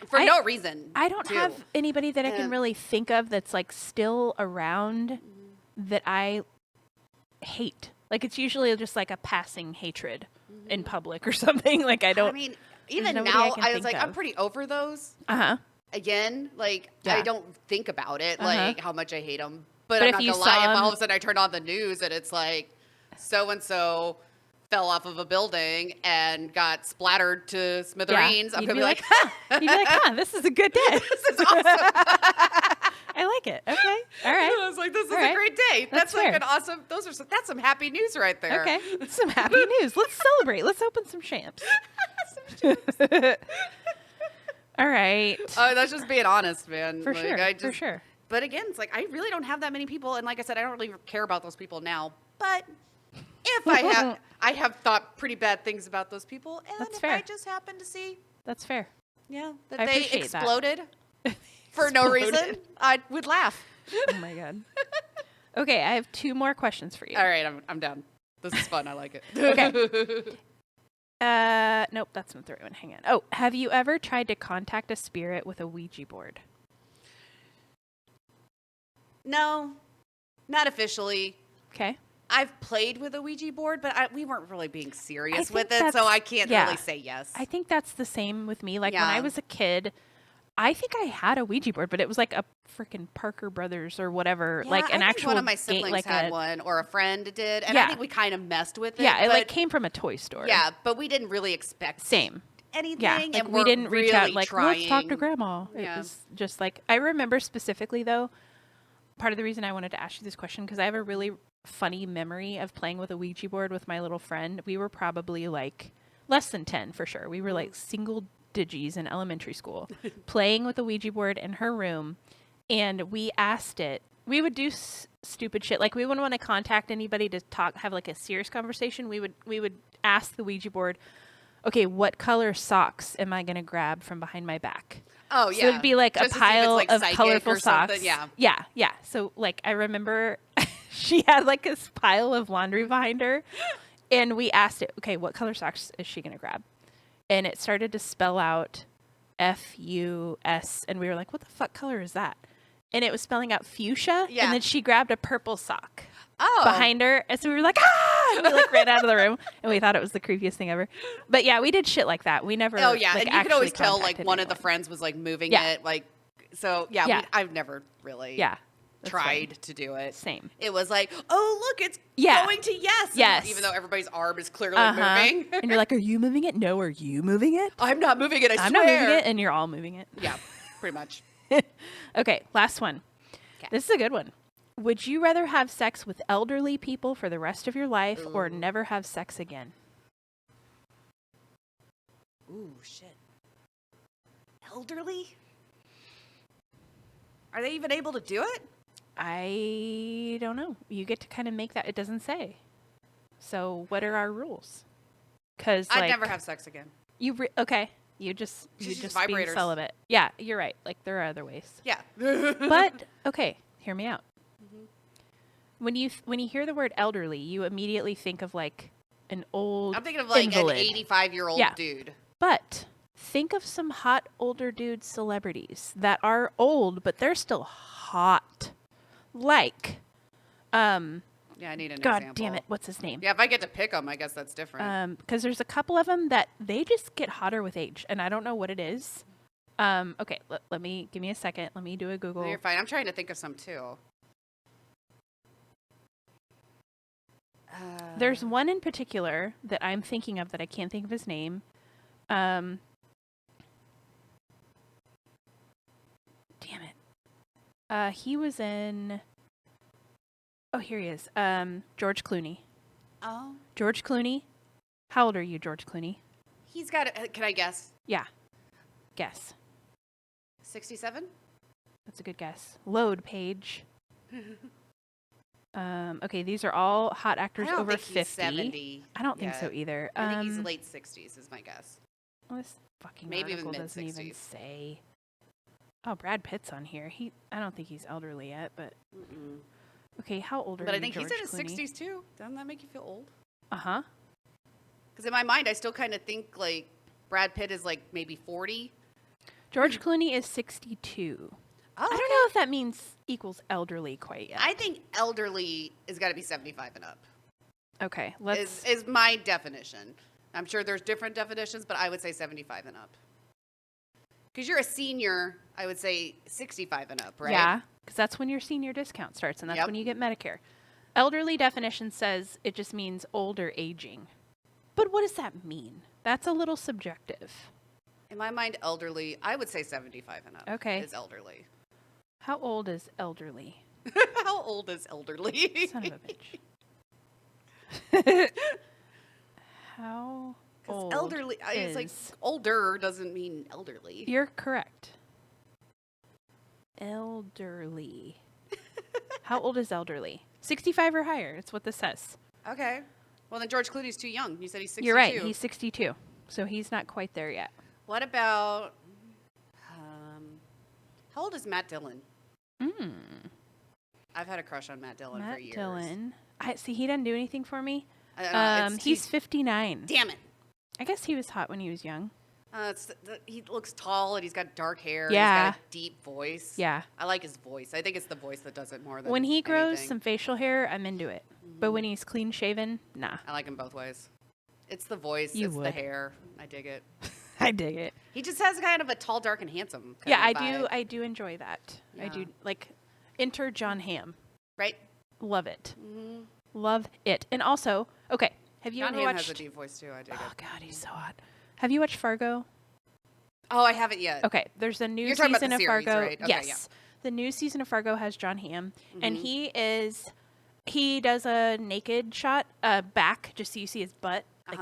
For no reason. I don't have anybody that I can really think of that's like still around that I hate. Like, it's usually just like a passing hatred in public or something. Like, I don't. I mean, even now, I was like, I'm pretty over those. Again, like, I don't think about it, like, how much I hate them. But I'm not going to lie, if all of a sudden I turn on the news and it's like, so-and-so fell off of a building and got splattered to smithereens, I'm going to be like, You'd be like, this is a good day. This is awesome. I like it. Okay. All right. I was like, this is a great day. That's like an awesome, that's some happy news right there. Okay. Some happy news. Let's celebrate. Let's open some champs. All right. That's just being honest, man. For sure. But again, it's like, I really don't have that many people. And like I said, I don't really care about those people now. But if I have thought pretty bad things about those people. And That's if fair. I just happen to see. That's fair. Yeah. That they exploded for no reason, I would laugh. Oh my God. Okay. I have 2 more questions for you. All right. I'm down. This is fun. I like it. Okay. Nope, that's not the right one. Hang on. Oh, have you ever tried to contact a spirit with a Ouija board? No, not officially. Okay. I've played with a Ouija board, but we weren't really being serious with it, so I can't really say yes. I think that's the same with me. Like when I was a kid, I think I had a Ouija board, but it was like a freaking Parker Brothers or whatever, like an actual. One of my siblings had one, or a friend did, and I think we kind of messed with it. Yeah, it like came from a toy store. Yeah, but we didn't really expect anything. Yeah, like and we didn't reach out like, trying. Let's talk to Grandma. It was just like, I remember specifically though, part of the reason I wanted to ask you this question, because I have a really funny memory of playing with a Ouija board with my little friend. We were probably like less than 10 for sure. We were like single digits in elementary school playing with a Ouija board in her room, and we asked it. We would do stupid shit. Like we wouldn't want to contact anybody to have like a serious conversation. We would ask the Ouija board, okay, what color socks am I going to grab from behind my back? Oh, yeah. So it'd be like just a pile like of colorful socks. Yeah. Yeah, yeah. So like I remember she had like this pile of laundry behind her, and we asked it, okay, what color socks is she going to grab? And it started to spell out F-U-S, and we were like, what the fuck color is that? And it was spelling out fuchsia, and then she grabbed a purple sock behind her, and so we were like, ah! And we like ran out of the room, and we thought it was the creepiest thing ever. But yeah, we did shit like that. We never. Oh yeah, like, and you could always tell like one anyone. of the friends was like moving it, like so. Yeah, I've never really tried to do it. Same. It was like, oh look, it's going to yes, even though everybody's arm is clearly moving. And you're like, are you moving it? No, are you moving it? I'm not moving it. I'm not moving it, and you're all moving it. Yeah, pretty much. Okay, last one. Okay. This is a good one. Would you rather have sex with elderly people for the rest of your life or never have sex again? Ooh, shit. Elderly? Are they even able to do it? I don't know. You get to kind of make that. It doesn't say. So what are our rules? Because I'd never have sex again. Okay. You just be celibate. Yeah, you're right. Like there are other ways. Yeah. But okay, hear me out. When you hear the word elderly, you immediately think of like an old I'm thinking of like invalid. an 85-year-old dude. But think of some hot older dude celebrities that are old, but they're still hot. Like, yeah, I need an example. God damn it, what's his name? Yeah, if I get to pick them, I guess that's different. Because there's a couple of them that they just get hotter with age, and I don't know what it is. Okay, give me a second. Let me do a Google. No, you're fine. I'm trying to think of some too. There's one in particular that I'm thinking of that I can't think of his name. Damn it. He was in... Oh, here he is. George Clooney. Oh. George Clooney. How old are you, George Clooney? He's got... can I guess? Yeah. Guess. 67? That's a good guess. Load page. Okay, these are all hot actors over 50. He's 70. I don't think so either. I think he's late 60s is my guess. Well, this fucking maybe article even doesn't even mid-60s. say. Oh, Brad Pitt's on here. I don't think he's elderly yet, but okay, how old are you, But I think George he's in his Clooney? 60s too. Doesn't that make you feel old? Uh-huh. Because in my mind, I still kind of think like Brad Pitt is like maybe 40. George Clooney is 62. Oh, I don't know if that means equals elderly quite yet. I think elderly has got to be 75 and up. Okay, let's... Is my definition. I'm sure there's different definitions, but I would say 75 and up. Because you're a senior, I would say 65 and up, right? Yeah, because that's when your senior discount starts, and that's when you get Medicare. Elderly definition says it just means old or aging. But what does that mean? That's a little subjective. In my mind, elderly, I would say 75 and up is elderly. How old is elderly? How old is elderly? Son of a bitch. How old elderly, it's like older doesn't mean elderly. You're correct. Elderly. How old is elderly? 65 or higher. That's what this says. Okay. Well, then George Clooney's too young. You said he's 62. You're right. He's 62. So he's not quite there yet. What about, how old is Matt Dillon? I've had a crush on Matt Dillon for years. Matt Dillon. See, he didn't do anything for me. I don't know, he's 59. Damn it. I guess he was hot when he was young. He looks tall and he's got dark hair. Yeah. He's got a deep voice. Yeah. I like his voice. I think it's the voice that does it more than when he grows anything. some facial hair, I'm into it. But when he's clean shaven, nah. I like him both ways. It's the voice. You it's would. the hair. I dig it. I dig it. He just has kind of a tall, dark, and handsome kind Yeah, of vibe. I do enjoy that. Yeah. I do like enter John Hamm. Right? Love it. Love it. And also, okay, have you John ever Hamm watched? has a deep voice too. I dig Oh it. God, he's so hot. Have you watched Fargo? Oh, I haven't yet. Okay, there's a new You're talking season about the of series, Fargo. right? Okay, Yes, yeah. the new season of Fargo has John Hamm, and he does a naked shot, back, just so you see his butt. Like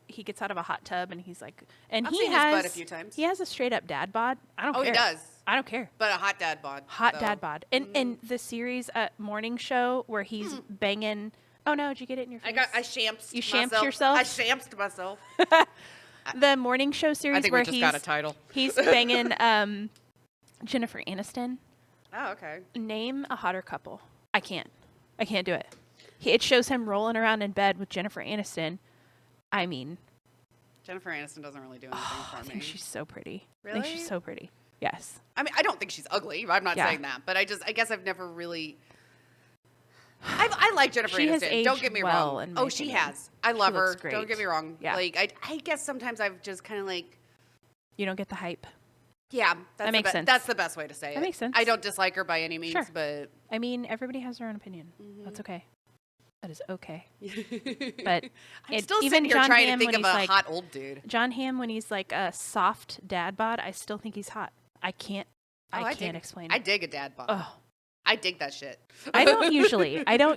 he gets out of a hot tub and he's like, and I've he seen has his butt a few times. He has a straight up dad bod. I don't care. Oh, he does. I don't care. But a hot dad bod. Hot though. dad bod. And the series morning show where he's banging. Oh no, did you get it in your face? I shamps. You shamped yourself? I shamps myself. The morning show series I think where we just got a title. he's banging Jennifer Aniston. Oh, okay. Name a hotter couple. I can't do it. It shows him rolling around in bed with Jennifer Aniston. I mean, Jennifer Aniston doesn't really do anything for I me. think she's so pretty. Really? I think she's so pretty. Yes. I mean, I don't think she's ugly. I'm not saying that, but I guess I've never really. I like Jennifer She has Aniston. Don't aged get me well, wrong. in my She opinion. has. I love her. looks great. Don't get me wrong. Yeah. Like I guess sometimes I've just kind of like. You don't get the hype. Yeah, That makes sense. That's the best way to say it. That makes sense. I don't dislike her by any means, Sure. but I mean, everybody has their own opinion. That's okay. That is okay. But I'm still even sitting here John trying Hamm to think when of he's a like- hot old dude. John Hamm, when he's like a soft dad bod, I still think he's hot. I can't explain I it. dig a dad bod. Oh. I dig that shit. I don't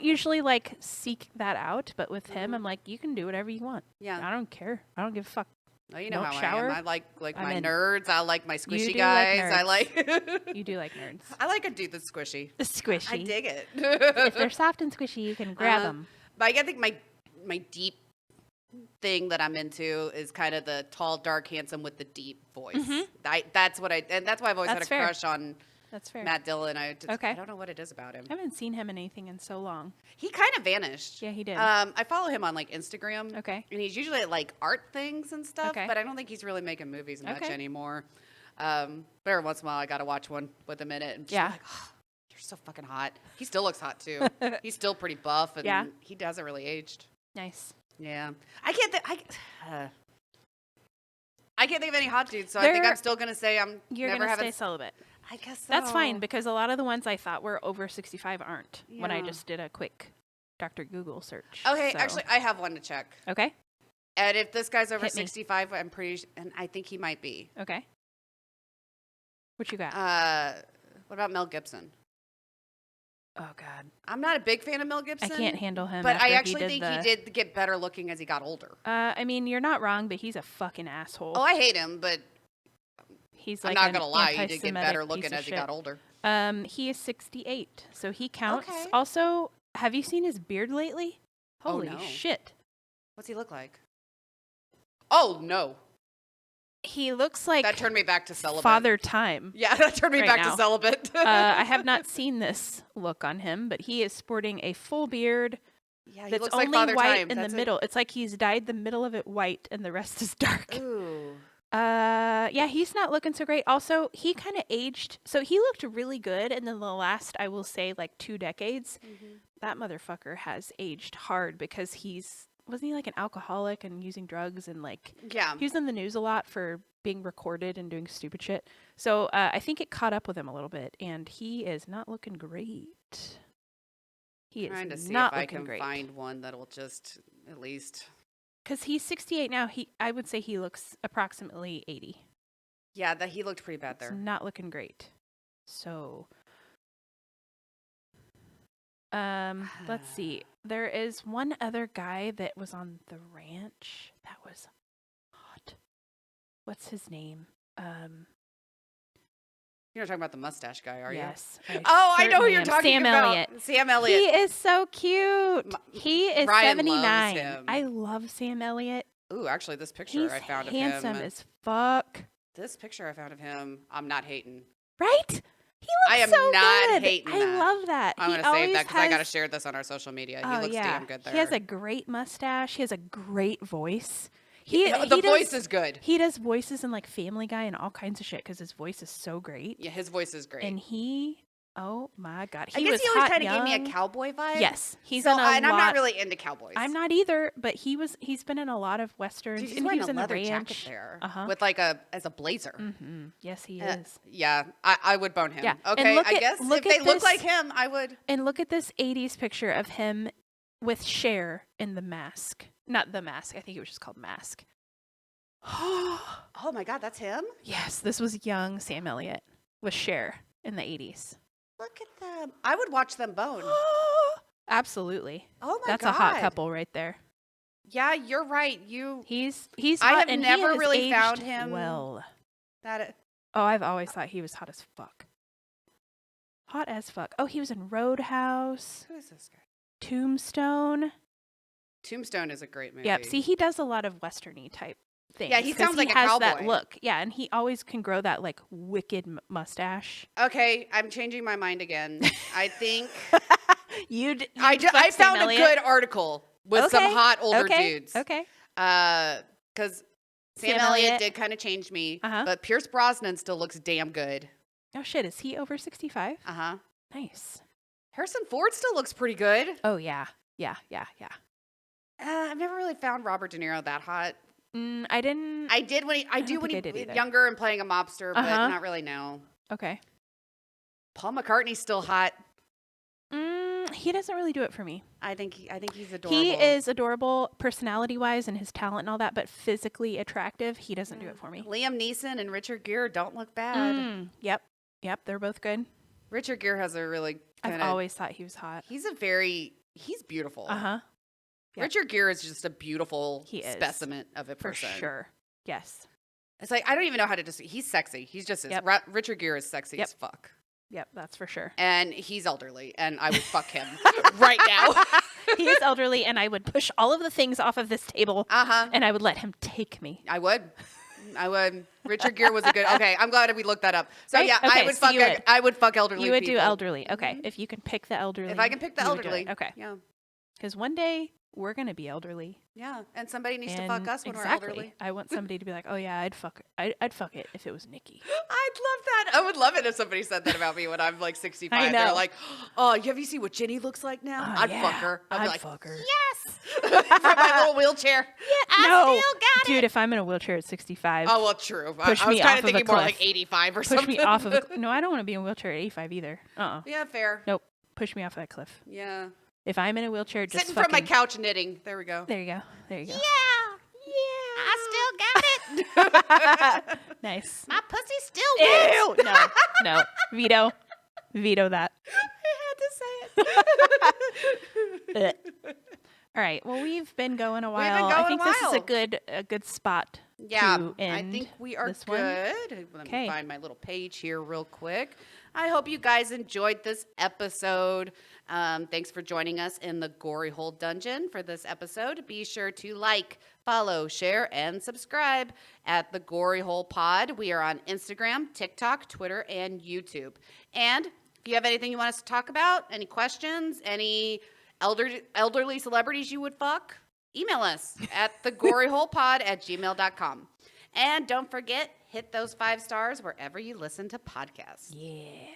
usually like seek that out, but with him, I'm like, you can do whatever you want. Yeah. I don't care. I don't give a fuck. Well, you know Won't how shower? I am. I like I'm my in. nerds. I like my You squishy do like guys. I nerds. like. You do like nerds. I like a dude that's squishy. The squishy. I dig it. If they're soft and squishy, you can grab them. But I think my deep thing that I'm into is kind of the tall, dark, handsome with the deep voice. That's why I've always had a That's fair. crush on That's fair. Matt Dillon. I Okay. don't know what it is about him. I haven't seen him in anything in so long. He kind of vanished. Yeah, he did. I follow him on like Instagram. Okay. And he's usually at like art things and stuff, Okay. but I don't think he's really making movies much Okay. anymore. But every once in a while, I got to watch one with him in it. And just Yeah. like, oh, you're so fucking hot. He still looks hot too. He's still pretty buff, and Yeah. he hasn't really aged. Nice. Yeah. I can't think of any hot dudes, so I think I'm still gonna say You're never gonna having. stay celibate. I guess so. That's fine because a lot of the ones I thought were over 65 aren't. When I Yeah. just did a quick Dr. Google search. Okay, So- actually, I have one to check. Okay. And if this guy's over Hit me. 65, I'm pretty, and I think he might be. Okay. What you got? What about Mel Gibson? Oh God. I'm not a big fan of Mel Gibson. I can't handle him. But after I actually he think he did get better looking as he got older. I mean, you're not wrong, but he's a fucking asshole. Oh, I hate him, but He's I'm like not an gonna lie, he did get anti-Semitic better piece looking of as he shit. got older. He is 68, so he counts. Okay. Also, have you seen his beard lately? Oh, Holy no. shit. What's he look like? Oh no, He looks like that turned me back to celibate. Father Time. Yeah, that turned me right back now. to celibate. I have not seen this look on him, but he is sporting a full beard yeah, he that's looks only like Father white Time. in That's the it. middle. It's like he's dyed the middle of it white and the rest is dark. Ooh. Yeah, he's not looking so great. Also, he kind of aged. So he looked really good. And then the last, I will say, like 2 decades, that motherfucker has aged hard because wasn't he like an alcoholic and using drugs and like, Yeah. he was in the news a lot for being recorded and doing stupid shit. So I think it caught up with him a little bit and he is not looking great. He Trying to is see not if I looking can great. find one that'll just at least. Because he's 68 now. I would say he looks approximately 80. Yeah, that he looked pretty bad It's there. not looking great. So, let's see. There is one other guy that was on the ranch that was hot. What's his name? You're not talking about the mustache guy, are yes. you? Oh, I know who certainly you're am. talking Sam about. Elliott. Sam Elliott. He is so cute. He is Ryan loves 79. him. I love Sam Elliott. Ooh, actually, this picture He's I found of handsome him. as fuck. This picture I found of him, I'm not hating. Right? He looks I am so not good. hating I that. love that. I'm He going to save always that because I got to has- share this on our social media. He Oh, looks yeah. damn good there. He has a great mustache. He has a great voice. The voice is good. He does voices in like Family Guy and all kinds of shit because his voice is so great. Yeah, his voice is great. And oh my God, I guess he always kind of gave me a cowboy vibe. Yes, I'm not really into cowboys. I'm not either, but he's been in a lot of westerns. Dude, he's and wearing he was a in the leather ranch jacket there with like as a blazer. Mm-hmm. Yes, he is. Yeah, I would bone him. Yeah. Okay, I guess if they look like him, I would. And look at this 80s picture of him with Cher in The Mask. Not The Mask. I think it was just called Mask. Oh my God, that's him? Yes, this was young Sam Elliott with Cher in the 80s. Look at them. I would watch them bone. Absolutely. Oh my God. That's a hot couple right there. Yeah, you're right. He's I hot, have and never he really aged found him well. I've always thought he was hot as fuck. Hot as fuck. Oh, he was in Roadhouse. Who is this guy? Tombstone. Tombstone is a great movie. Yep. See, he does a lot of westerny type things. Yeah, he sounds like a has cowboy. That look. Yeah, and he always can grow that like wicked mustache. Okay, I'm changing my mind again. I think I found a good article with some hot older dudes. Okay. Because Sam Elliott did kind of change me, but Pierce Brosnan still looks damn good. Oh shit, is he over 65? Uh-huh. Nice. Harrison Ford still looks pretty good. Oh yeah. I've never really found Robert De Niro that hot. I didn't. I did when he was younger and playing a mobster, but not really now. Okay. Paul McCartney's still hot. He doesn't really do it for me. I think he's adorable. He is adorable personality-wise and his talent and all that, but physically attractive, he doesn't do it for me. Liam Neeson and Richard Gere don't look bad. Yep, they're both good. Richard Gere has a really I've always thought he was hot. He's beautiful. Yep. Richard Gere is just a beautiful specimen of a person. For sure. Yes. It's like, I don't even know how to he's sexy. He's just Richard Gere is sexy as fuck. Yep, that's for sure. And he's elderly, and I would fuck him right now. He is elderly, and I would push all of the things off of this table, and I would let him take me. I would. Richard Gere was a good. Okay, I'm glad we looked that up. So right? yeah, okay, I would fuck. I would fuck elderly. You would people. do elderly. Okay, if you can pick the elderly. If I can pick the elderly. Okay. Yeah. Because one day we're gonna be elderly. Yeah, and somebody needs to fuck us when we're elderly. I want somebody to be like, oh yeah, I'd fuck it if it was Nikki. I'd love that. I would love it if somebody said that about me when I'm like 65. I know. They're like, oh, have you seen what Jenny looks like now? I'd fuck her. I'd fuck her. Yes. From my little wheelchair. Yeah, I still got it. Dude, if I'm in a wheelchair at 65. Oh, well, true. I was me kind off of thinking of a more cliff. like 85 or something. Push me off of no, I don't want to be in a wheelchair at 85 either. Yeah, fair. Nope. Push me off that cliff. Yeah. If I'm in a wheelchair, just sitting from my couch knitting. There we go. There you go. Yeah. I still got it. Nice. My pussy still works. Ew. No. Veto that. I had to say it. All right. Well, we've been going a while. I think this is a good spot. Yeah, to end I think we are this good. Let me find my little page here real quick. I hope you guys enjoyed this episode. Thanks for joining us in the Gory Hole Dungeon for this episode. Be sure to like, follow, share, and subscribe at the Gory Hole Pod. We are on Instagram, TikTok, Twitter, and YouTube. And if you have anything you want us to talk about, any questions, any elderly celebrities you would fuck, email us at thegoryholepod@gmail.com. And don't forget, hit those 5 stars wherever you listen to podcasts. Yeah.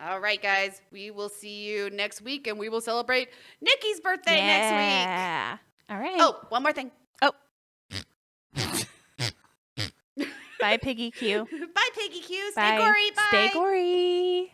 All right, guys. We will see you next week, and we will celebrate Nikki's birthday next week. Yeah. All right. Oh, one more thing. Oh. Bye, Piggy Q. Bye, Piggy Q. Stay Bye. gory. Bye. Stay gory.